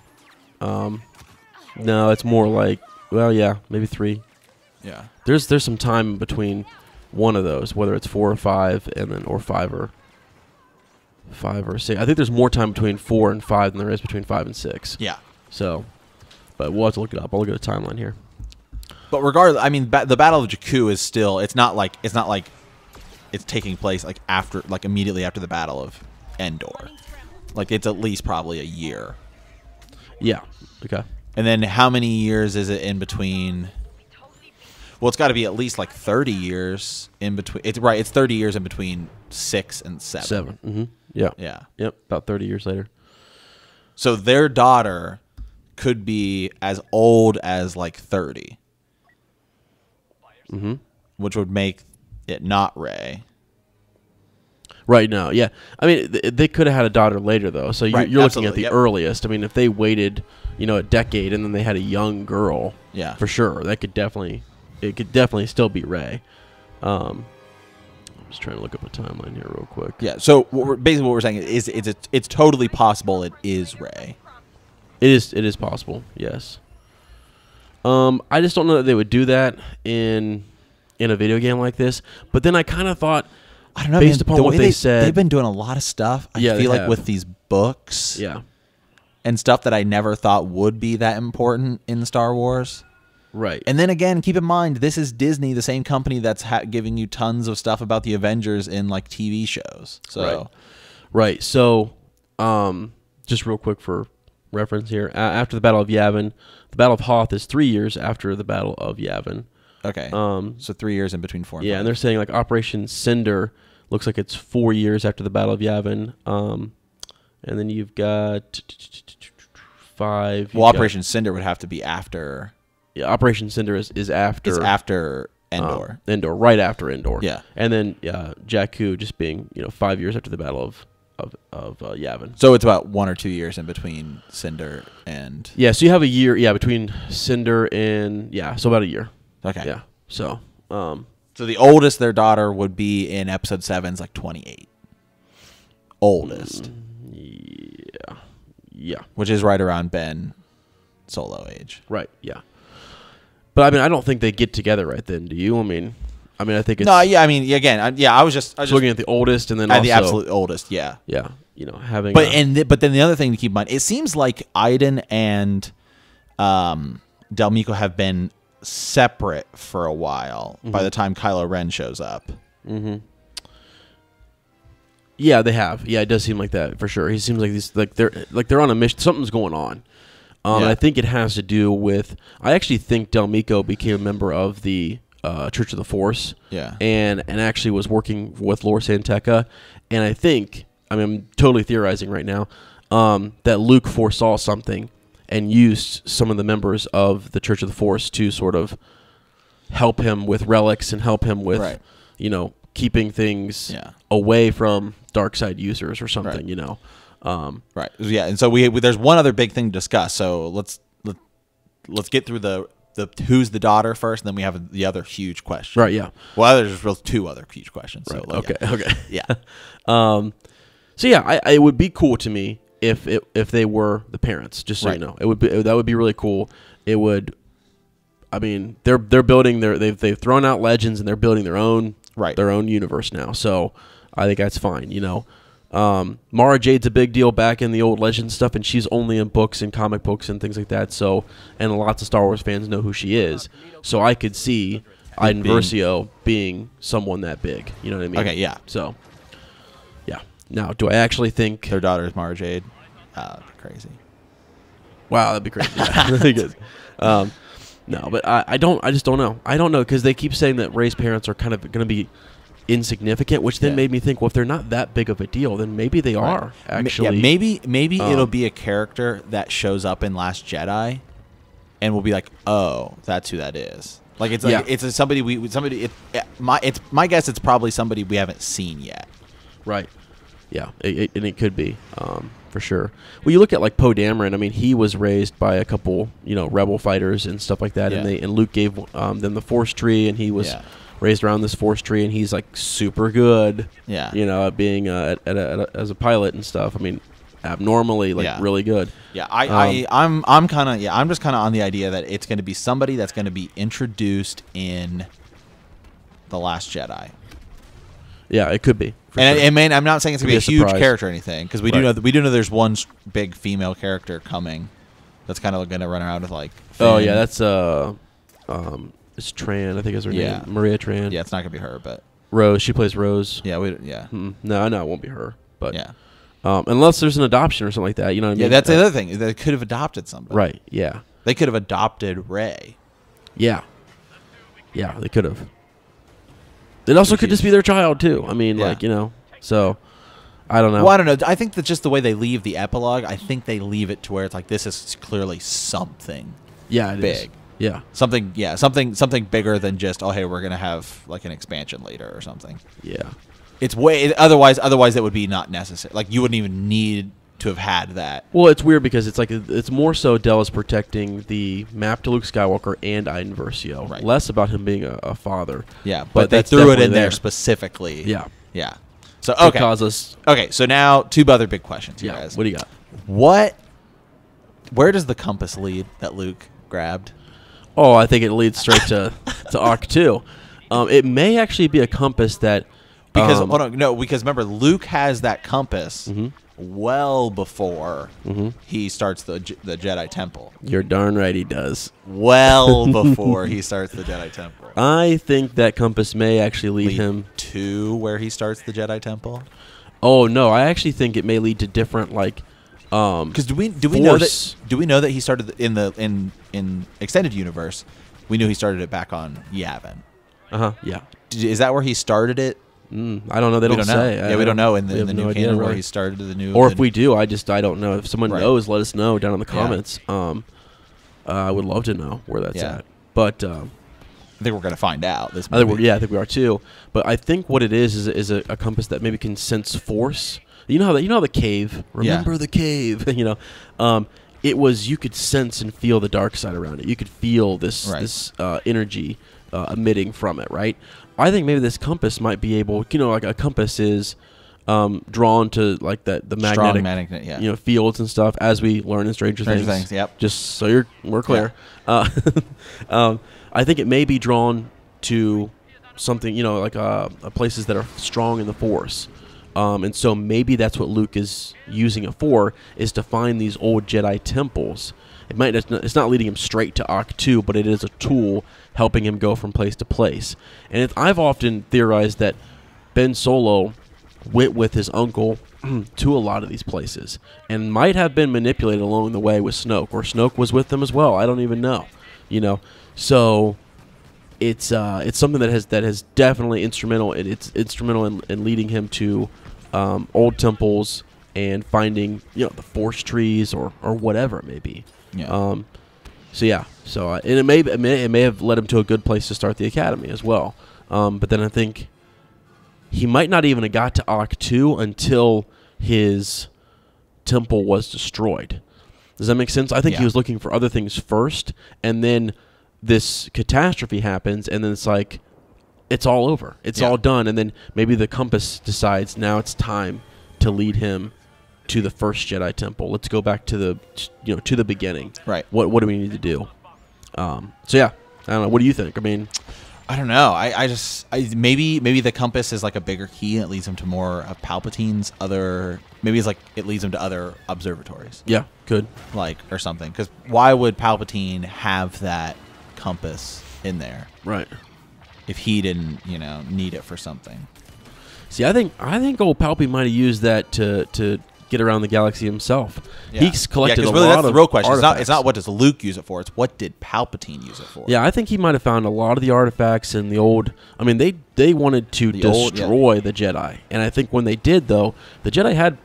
No, it's more maybe 3. Yeah. There's some time between one of those, whether it's 4 or 5, and then or 5 or 6. I think there's more time between 4 and 5 than there is between 5 and 6. Yeah. So, but we'll have to look it up. I'll look at a timeline here. But regardless, I mean, the Battle of Jakku is still. It's not like it's taking place after immediately after the Battle of Endor. It's at least probably a year. Yeah. Okay. And then how many years is it in between? Well, it's got to be at least 30 years in between. It's 30 years in between 6 and 7. 7. Mm-hmm. Yeah. Yeah. Yep. About 30 years later. So their daughter could be as old as 30. Mm-hmm. Which would make it not Rey. Right now, yeah. I mean, they could have had a daughter later, though. So you're looking at the earliest. I mean, if they waited, a decade and then they had a young girl, yeah, for sure, it could definitely still be Rey. I'm just trying to look up a timeline here real quick. Yeah. So what we're saying is it's totally possible it is Rey. It is possible. Yes. I just don't know that they would do that in a video game like this. But then I kind of thought, I don't know, based upon what they said, they've been doing a lot of stuff. I feel like with these books, and stuff that I never thought would be that important in Star Wars. Right. And then again, keep in mind, this is Disney, the same company that's giving you tons of stuff about the Avengers in TV shows. So, right. So, just real quick for reference here, after the Battle of Yavin, the Battle of Hoth is 3 years after the Battle of Yavin. Okay. So 3 years in between 4 and 5. And they're saying Operation Cinder looks like it's 4 years after the Battle of Yavin. And then you've got 5. Well, Operation Cinder would have to be after. Yeah, Operation Cinder is after. It's after Endor. Endor, right after Endor. Yeah. And then Jakku just being 5 years after the Battle of Yavin. So it's about 1 or 2 years in between Cinder and. Yeah, so you have a year. Yeah, between Cinder and so about a year. Okay. Yeah. So. So the oldest their daughter would be in Episode 7's 28. Oldest. Yeah. Which is right around Ben Solo age. Right. Yeah. But I mean, I don't think they get together right then. Do you? I mean, I think it's no. Yeah. I mean, again. I was just looking at the oldest, and then also the absolute oldest. Yeah. Yeah. Having. But but then the other thing to keep in mind, it seems like Iden and Del Meeko have been separate for a while. Mm-hmm. By the time Kylo Ren shows up. Mm-hmm. Yeah, they have. Yeah, it does seem like that for sure. He seems like they're on a mission. Something's going on. And I think it has to do with. I actually think Del Meeko became a member of the Church of the Force. Yeah. And actually was working with Lor Santeca. And I think, I'm totally theorizing right now, that Luke foresaw something and used some of the members of the Church of the Force to sort of help him with relics and help him with, keeping things away from dark side users or something, right. Yeah, and so we there's one other big thing to discuss. So let's get through the who's the daughter first, and then we have the other huge question. Right. Yeah. Well, there's really 2 other huge questions. So right. Okay. Yeah. So yeah, it would be cool to me if they were the parents. Just so you know, that would be really cool. It would. I mean, they're building they've thrown out legends and they're building their own universe now. So I think that's fine. Mara Jade's a big deal back in the old Legends stuff, and she's only in books and comic books and things like that. So, and lots of Star Wars fans know who she is. So I could see Iden Versio being someone that big. You know what I mean? Okay, yeah. So, yeah. Now, do I actually think their daughter is Mara Jade? That'd be crazy. Wow, that'd be crazy. Yeah, really good. No, but I just don't know. I don't know because they keep saying that Rey's parents are kind of going to be insignificant, which then made me think, well, if they're not that big of a deal, then maybe they are actually. Yeah, maybe it'll be a character that shows up in Last Jedi, and we'll be like, oh, that's who that is. Like it's somebody it's my guess it's probably somebody we haven't seen yet. Right. Yeah, and it could be for sure. Well, you look at like Poe Dameron. I mean, he was raised by a couple, rebel fighters and stuff like that, and Luke gave them the Force tree, and he was raised around this Force tree, and he's like super good. Yeah. At being as a pilot and stuff. I mean, abnormally really good. Yeah, I'm just kind of on the idea that it's going to be somebody that's going to be introduced in The Last Jedi. Yeah, it could be. And sure. I'm not saying it's going to be a huge character or anything, because we do know there's one big female character coming that's kind of going to run around with like Finn. Oh yeah, that's it's Tran, I think is her name. Maria Tran. Yeah, it's not going to be her, but Rose, she plays Rose. Yeah, No, it won't be her. But yeah. Unless there's an adoption or something like that, you know what I mean? Yeah, that's the other thing. They could have adopted somebody. Right, yeah. They could have adopted Rey. Yeah. Yeah, they could have. It also could just be their child, too. I mean, so I don't know. Well, I don't know. I think that just the way they leave the epilogue, I think they leave it to where it's like, this is clearly something big. Yeah. Something bigger than just, oh, hey, we're going to have like an expansion later or something. Yeah. It's otherwise it would be not necessary. Like, you wouldn't even need to have had that. Well, it's weird because it's like it's more so Del is protecting the map to Luke Skywalker and Iden Versio, right. Less about him being a father. Yeah, but they threw it in there specifically. Yeah, yeah. So okay, okay. So now 2 other big questions here, guys. What do you got? Where does the compass lead that Luke grabbed? Oh, I think it leads straight to Arc 2. It may actually be a compass that because because remember Luke has that compass. Mm-hmm. Well before he starts the Jedi Temple. You're darn right he does. Well before he starts the Jedi Temple. I think that compass may actually lead him to where he starts the Jedi Temple. Oh no, I actually think it may lead to different because do we know that he started in extended universe? We knew he started it back on Yavin. Yeah. Is that where he started it? I don't know. They don't say. Yeah, we don't know in the new canon where he started the new. Or if we do, I don't know. If someone knows, let us know down in the comments. I would love to know where that's at. But I think we're going to find out this movie. I think we are too. But I think what it is a compass that maybe can sense force. You know how the cave. Remember the cave. It was you could sense and feel the dark side around it. You could feel this energy emitting from it. Right. I think maybe this compass might be able, like a compass is drawn to like the magnetic fields and stuff, as we learn in Stranger Things. Yep. Just so we're clear. Yeah. I think it may be drawn to something, like places that are strong in the Force. And so maybe that's what Luke is using it for, is to find these old Jedi temples. It's not leading him straight to Arc 2, but it is a tool helping him go from place to place. And I've often theorized that Ben Solo went with his uncle to a lot of these places and might have been manipulated along the way with Snoke, or Snoke was with them as well. I don't even know, So it's something that has definitely instrumental. It's instrumental in leading him to old temples and finding the Force trees or whatever it may be. Yeah. And it may have led him to a good place to start the academy as well. But then I think he might not even have got to Arc 2 until his temple was destroyed. Does that make sense? I think he was looking for other things first, and then this catastrophe happens, and then it's like it's all over. It's all done, and then maybe the compass decides now it's time to lead him to the first Jedi Temple. Let's go back to the beginning. Right. What do we need to do? I don't know. What do you think? I mean, I don't know. Maybe the compass is like a bigger key and it leads him to more of Palpatine's other. Maybe it's like it leads him to other observatories. Yeah, could or something. Because why would Palpatine have that compass in there? Right. If he didn't, need it for something. See, I think old Palpy might have used that to get around the galaxy himself. Yeah. He's collected really, that's the real question. Artifacts. It's not what does Luke use it for. It's what did Palpatine use it for. Yeah, I think he might have found a lot of the artifacts in the old. I mean, they wanted to destroy the Jedi, and I think when they did, though, the Jedi had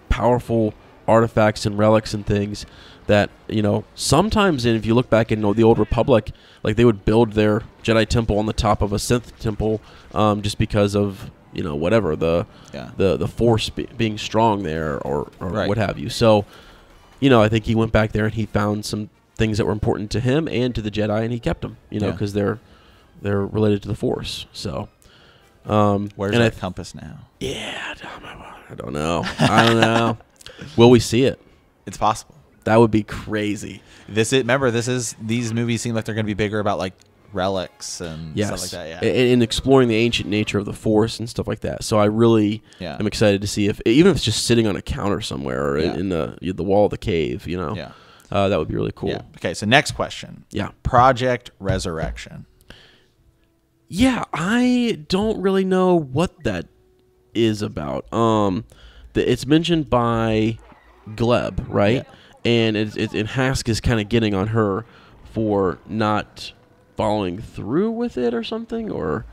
powerful artifacts and relics and things, that, sometimes, and if you look back in the Old Republic, like they would build their Jedi temple on the top of a Sith temple, just because of whatever the Force being strong there or what have you. So, I think he went back there and he found some things that were important to him and to the Jedi, and he kept them, because they're related to the Force. So, where's that compass now? Yeah, I don't know. I don't know. Will we see it? It's possible. That would be crazy. Remember, these movies seem like they're going to be bigger about like relics and stuff like that. Yeah, and exploring the ancient nature of the Force and stuff like that. So I really am excited to see even if it's just sitting on a counter somewhere or in the wall of the cave. Yeah, that would be really cool. Yeah. Okay, so next question. Yeah, Project Resurrection. Yeah, I don't really know what that is about. It's mentioned by Gleb, right? Yeah. And Hask is kind of getting on her for not following through with it or something, or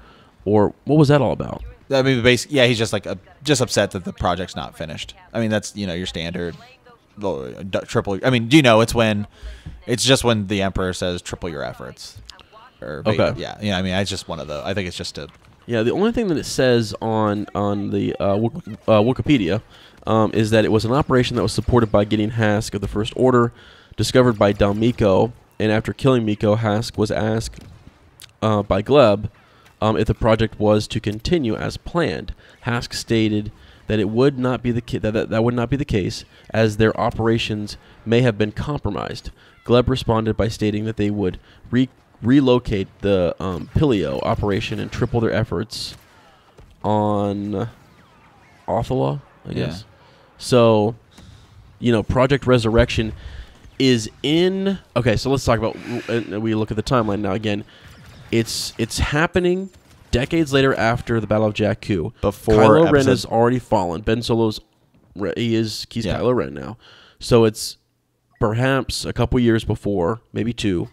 what was that all about? I mean, basically, he's just like just upset that the project's not finished. I mean, that's your standard triple. I mean, it's just when the Emperor says triple your efforts. Okay. Yeah. I mean, it's just one of those. I think it's just a. Yeah, the only thing that it says on the Wikipedia is that it was an operation that was supported by Gideon Hask of the First Order, discovered by Del Meeko, and after killing Meeko, Hask was asked by Gleb if the project was to continue as planned. Hask stated that it would not be that would not be the case, as their operations may have been compromised. Gleb responded by stating that they would relocate the Pilio operation and triple their efforts on Othala, I guess. Yeah. So, Project Resurrection is in. Okay, so let's talk about. We look at the timeline now. Again, it's happening decades later after the Battle of Jakku. Before Kylo Ren has already fallen. Ben Solo's he's Kylo Ren now. So it's perhaps a couple years before, maybe 2.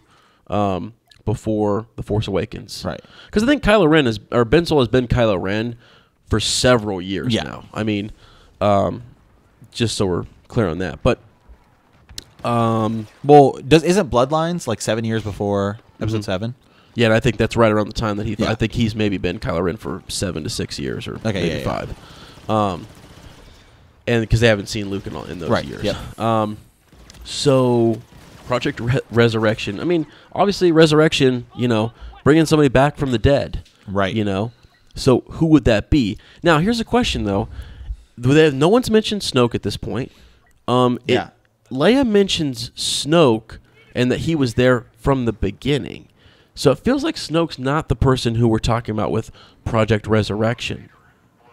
Before The Force Awakens. Right. Because I think Ben Solo has been Kylo Ren for several years now. I mean, just so we're clear on that. But, isn't Bloodlines like 7 years before Episode 7? Yeah, and I think that's right around the time that I think he's maybe been Kylo Ren for 7 to 6 years or maybe 5. And because they haven't seen Luke in those years. Yep. So Project Resurrection. I mean, obviously Resurrection, bringing somebody back from the dead. Right. So who would that be? Now, here's a question, though. No one's mentioned Snoke at this point. Leia mentions Snoke and that he was there from the beginning. So it feels like Snoke's not the person who we're talking about with Project Resurrection.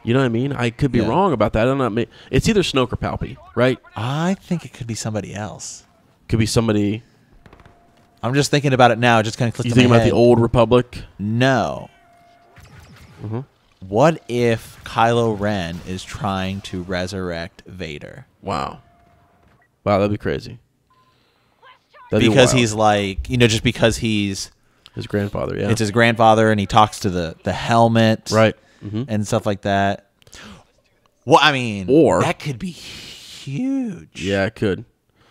You know what I mean? I could be wrong about that. I don't know. It's either Snoke or Palpy, right? I think it could be somebody else. Could be somebody. I'm just thinking about it now. It just kind of clicked in my head. You thinking about the Old Republic? No. Mm-hmm. What if Kylo Ren is trying to resurrect Vader? Wow, that'd be crazy. Because he's like, just because he's his grandfather. Yeah, it's his grandfather, and he talks to the helmet, right, and stuff like that. Well, I mean, or that could be huge. Yeah, it could.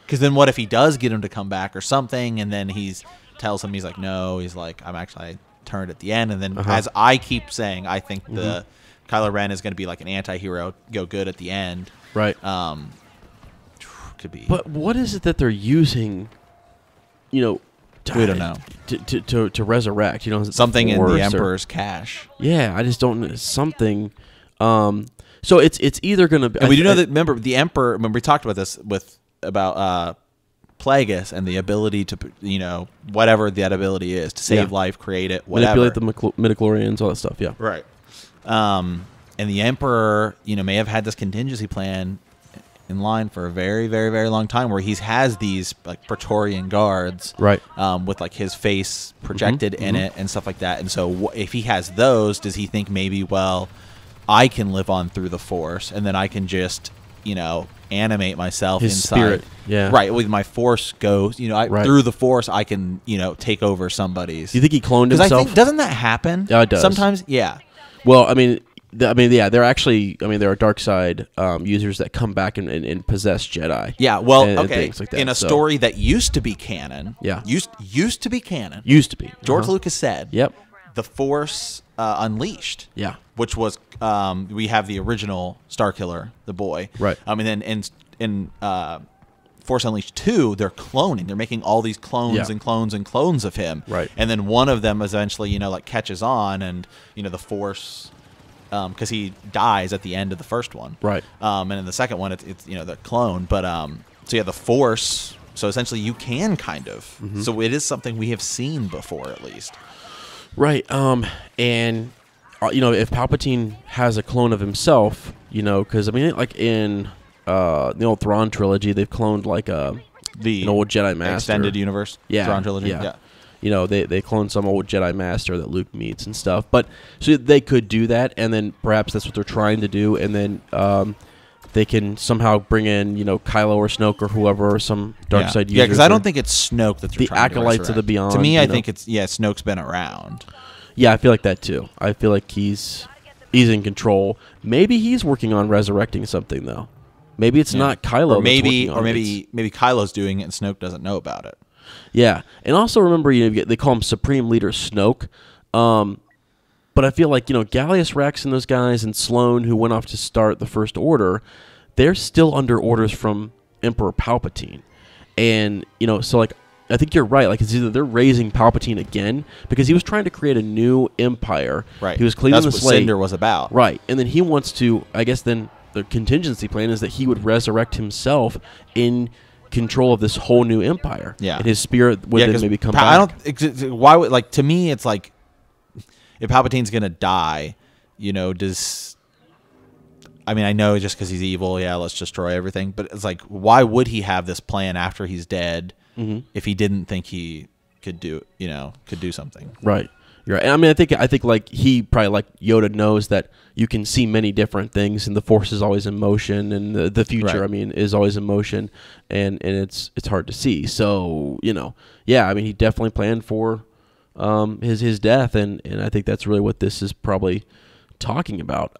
Because then what if he does get him to come back or something, and then tells him, he's like, no, he's like, I turned at the end, and then as I keep saying, I think the Kylo Ren is going to be like an anti-hero, go good at the end. Right. Could be. But what is it that they're using, we don't know. To resurrect, something in the Emperor's cache. Yeah, I just don't know. Something. So it's either going to be. And we do know that, remember, the Emperor, remember we talked about this about Plagueis and the ability to, whatever that ability is, to save life, create it, whatever. Manipulate the midichlorians, all that stuff, yeah. Right. And the Emperor, may have had this contingency plan in line for a very, very, very long time where he has these, like, Praetorian guards. Right. With, like, his face projected in it and stuff like that. And so if he has those, does he think maybe, well, I can live on through the Force, and then I can just, animate myself his inside. Spirit. Yeah. Right. With my Force goes, through the Force, I can, take over somebody's. Do you think he cloned himself? Doesn't that happen? Yeah, it does. Sometimes, yeah. Well, I mean, I mean, yeah, they're actually. I mean, there are dark side users that come back and possess Jedi. Yeah, well, and things like that. In a story that used to be canon. Yeah, used to be canon. Used to be. George Lucas said. Yep. The Force Unleashed. Yeah. Which was we have the original Starkiller, the boy. Right. And then in Force Unleashed 2, they're cloning. They're making all these clones and clones and clones of him. Right. And then one of them eventually, like catches on, and the Force, because he dies at the end of the first one. Right. And in the second one, it's the clone. But so yeah, the Force. So essentially, you can kind of. So it is something we have seen before, at least. Right. And if Palpatine has a clone of himself, because I mean, like in the old Thrawn trilogy, they've cloned like an old Jedi Master. Extended universe. Yeah. Thrawn trilogy. Yeah. They cloned some old Jedi Master that Luke meets and stuff. But so they could do that, and then perhaps that's what they're trying to do, and then they can somehow bring in, Kylo or Snoke or whoever, or some dark side users. Yeah, because I don't think it's Snoke that's the acolytes of the Beyond. To me, I think it's Snoke's been around. Yeah, I feel like that too. I feel like he's in control. Maybe he's working on resurrecting something though. Maybe it's not Kylo. Or maybe Kylo's doing it and Snoke doesn't know about it. Yeah, and also remember, they call him Supreme Leader Snoke. But I feel like, Gallius Rax and those guys and Sloane, who went off to start the First Order, they're still under orders from Emperor Palpatine. And, so, like, I think you're right. Like, it's either they're raising Palpatine again, because he was trying to create a new empire. Right. He was cleaning the slate. That's what Cinder was about. Right. And then he wants to, I guess then the contingency plan is that he would resurrect himself in control of this whole new empire. Yeah. And his spirit would then maybe come back. Why would, like, to me, it's like, if Palpatine's going to die, does... I mean, I know just because he's evil, let's destroy everything. But it's like, why would he have this plan after he's dead if he didn't think he could do something? Right. You're right. And I mean, I think like he probably, like Yoda, knows that you can see many different things, and the Force is always in motion, and the future, right. I mean, is always in motion, and it's hard to see. So, I mean, he definitely planned for his death, and I think that's really what this is probably talking about.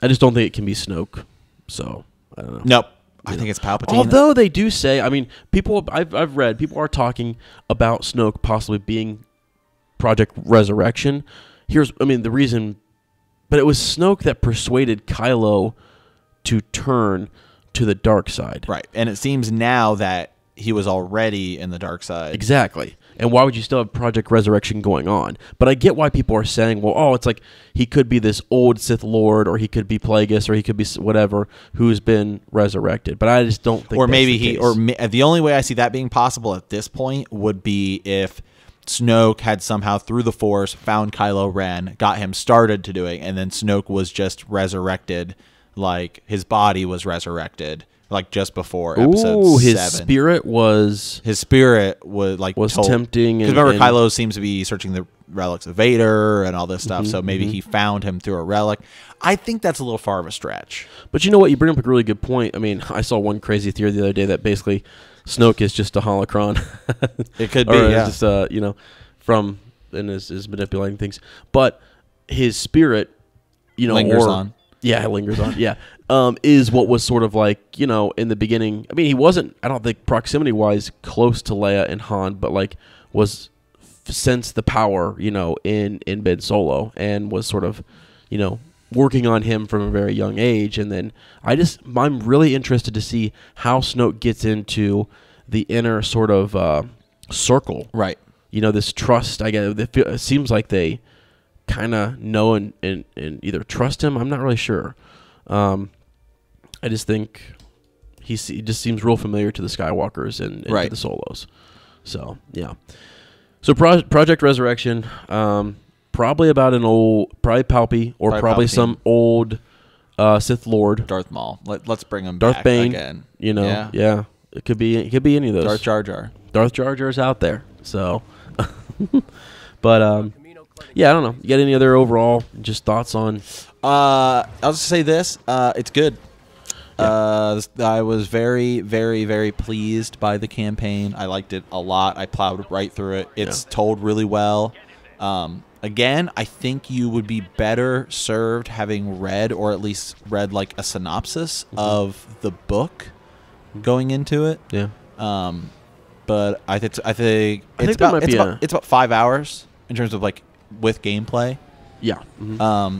I just don't think it can be Snoke, so I don't know. Nope. I think it's Palpatine. Although they do say, I mean, I've read, people are talking about Snoke possibly being Project Resurrection. The reason, but it was Snoke that persuaded Kylo to turn to the dark side. Right, and it seems now that he was already in the dark side. Exactly. And why would you still have Project Resurrection going on? But I get why people are saying, well, it's like he could be this old Sith Lord, or he could be Plagueis, or he could be whatever, who's been resurrected. But I just don't think. Or maybe the only way I see that being possible at this point would be if Snoke had somehow through the Force found Kylo Ren, got him started to doing, and then Snoke was just resurrected, like his body was resurrected. Like just before episode 7. His spirit was tempting. Because remember, Kylo seems to be searching the relics of Vader and all this stuff. So maybe he found him through a relic. I think that's a little far of a stretch. But you know what? You bring up a really good point. I mean, I saw one crazy theory the other day that basically Snoke is just a holocron. It could be, yeah. Just from and is manipulating things. But his spirit, lingers on. Yeah, it lingers on. Yeah. Is what was sort of like, in the beginning. I mean, he wasn't, I don't think, proximity-wise close to Leia and Han, but, like, was sensed the power, in Ben Solo, and was sort of, working on him from a very young age. And then I'm really interested to see how Snoke gets into the inner sort of circle. Right. This trust, I guess, it seems like they kind of know and either trust him. I'm not really sure. I just think he just seems real familiar to the Skywalkers and to the Solos. So, yeah. So Project Resurrection, probably about probably Palpy, or probably Palpatine. Some old Sith Lord. Darth Maul. Let's bring him Darth back Bane, again. Yeah. It could be any of those. Darth Jar Jar. Darth Jar Jar's out there. So, but yeah, I don't know. You got any other overall just thoughts on? I'll just say this. It's good. Yeah. I was very, very, very pleased by the campaign. I liked it a lot. I plowed right through it. It's told really well. Again, I think you would be better served having read, or at least read like a synopsis of the book going into it. Yeah. But I think it's about 5 hours in terms of like with gameplay. Yeah.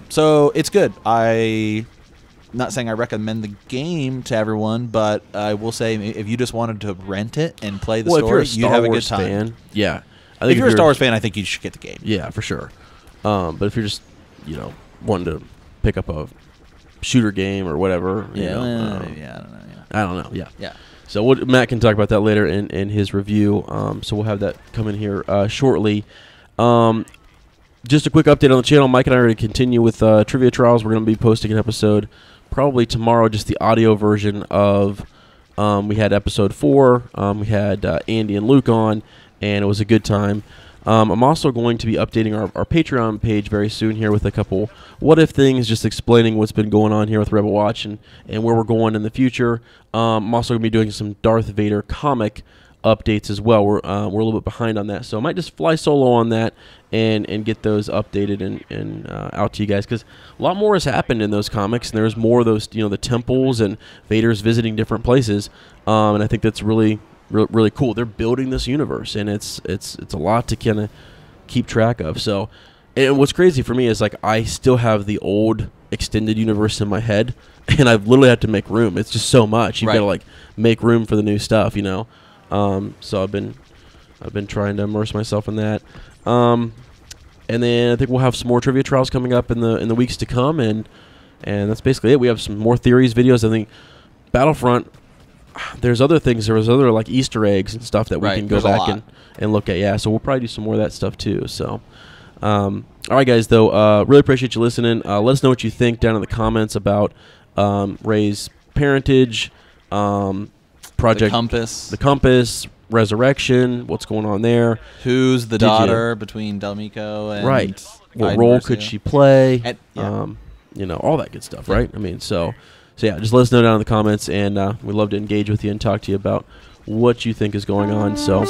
So it's good. Not saying I recommend the game to everyone, but I will say if you just wanted to rent it and play the story, you'd have a good time. Fan, yeah. I think if you're a Star Wars fan, I think you should get the game. Yeah, for sure. But if you're just, wanting to pick up a shooter game or whatever, I don't know. Yeah. So Matt can talk about that later in his review. So we'll have that come in here shortly. Just a quick update on the channel. Mike and I are going to continue with Trivia Trials. We're going to be posting an episode probably tomorrow, just the audio version of. We had episode 4. We had Andy and Luke on, and it was a good time. I'm also going to be updating our Patreon page very soon here with a couple what-if things, just explaining what's been going on here with Rebel Watch and where we're going in the future. I'm also going to be doing some Darth Vader comic updates as well. We're a little bit behind on that, so I might just fly solo on that and get those updated and out to you guys, because a lot more has happened in those comics, and there's more of those, the temples and Vader's visiting different places, and I think that's really cool. They're building this universe, and it's a lot to kind of keep track of. So, and what's crazy for me is like I still have the old extended universe in my head, and I've literally had to make room. It's just so much. You've got to like make room for the new stuff, So I've been trying to immerse myself in that. And then I think we'll have some more trivia trials coming up in the weeks to come, and that's basically it. We have some more theories videos. I think Battlefront. There's other things. There was other like Easter eggs and stuff that we can go back and look at. Yeah, so we'll probably do some more of that stuff too. So, all right, guys. Though, really appreciate you listening. Let us know what you think down in the comments about Rey's parentage, project the Compass, Resurrection. What's going on there? Who's the daughter between Meeko and What Iden role Versio? could she play? And, all that good stuff, right? I mean, so yeah, just let us know down in the comments, and we'd love to engage with you and talk to you about what you think is going on. So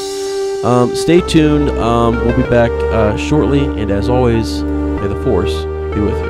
stay tuned. We'll be back shortly, and as always, may the Force be with you.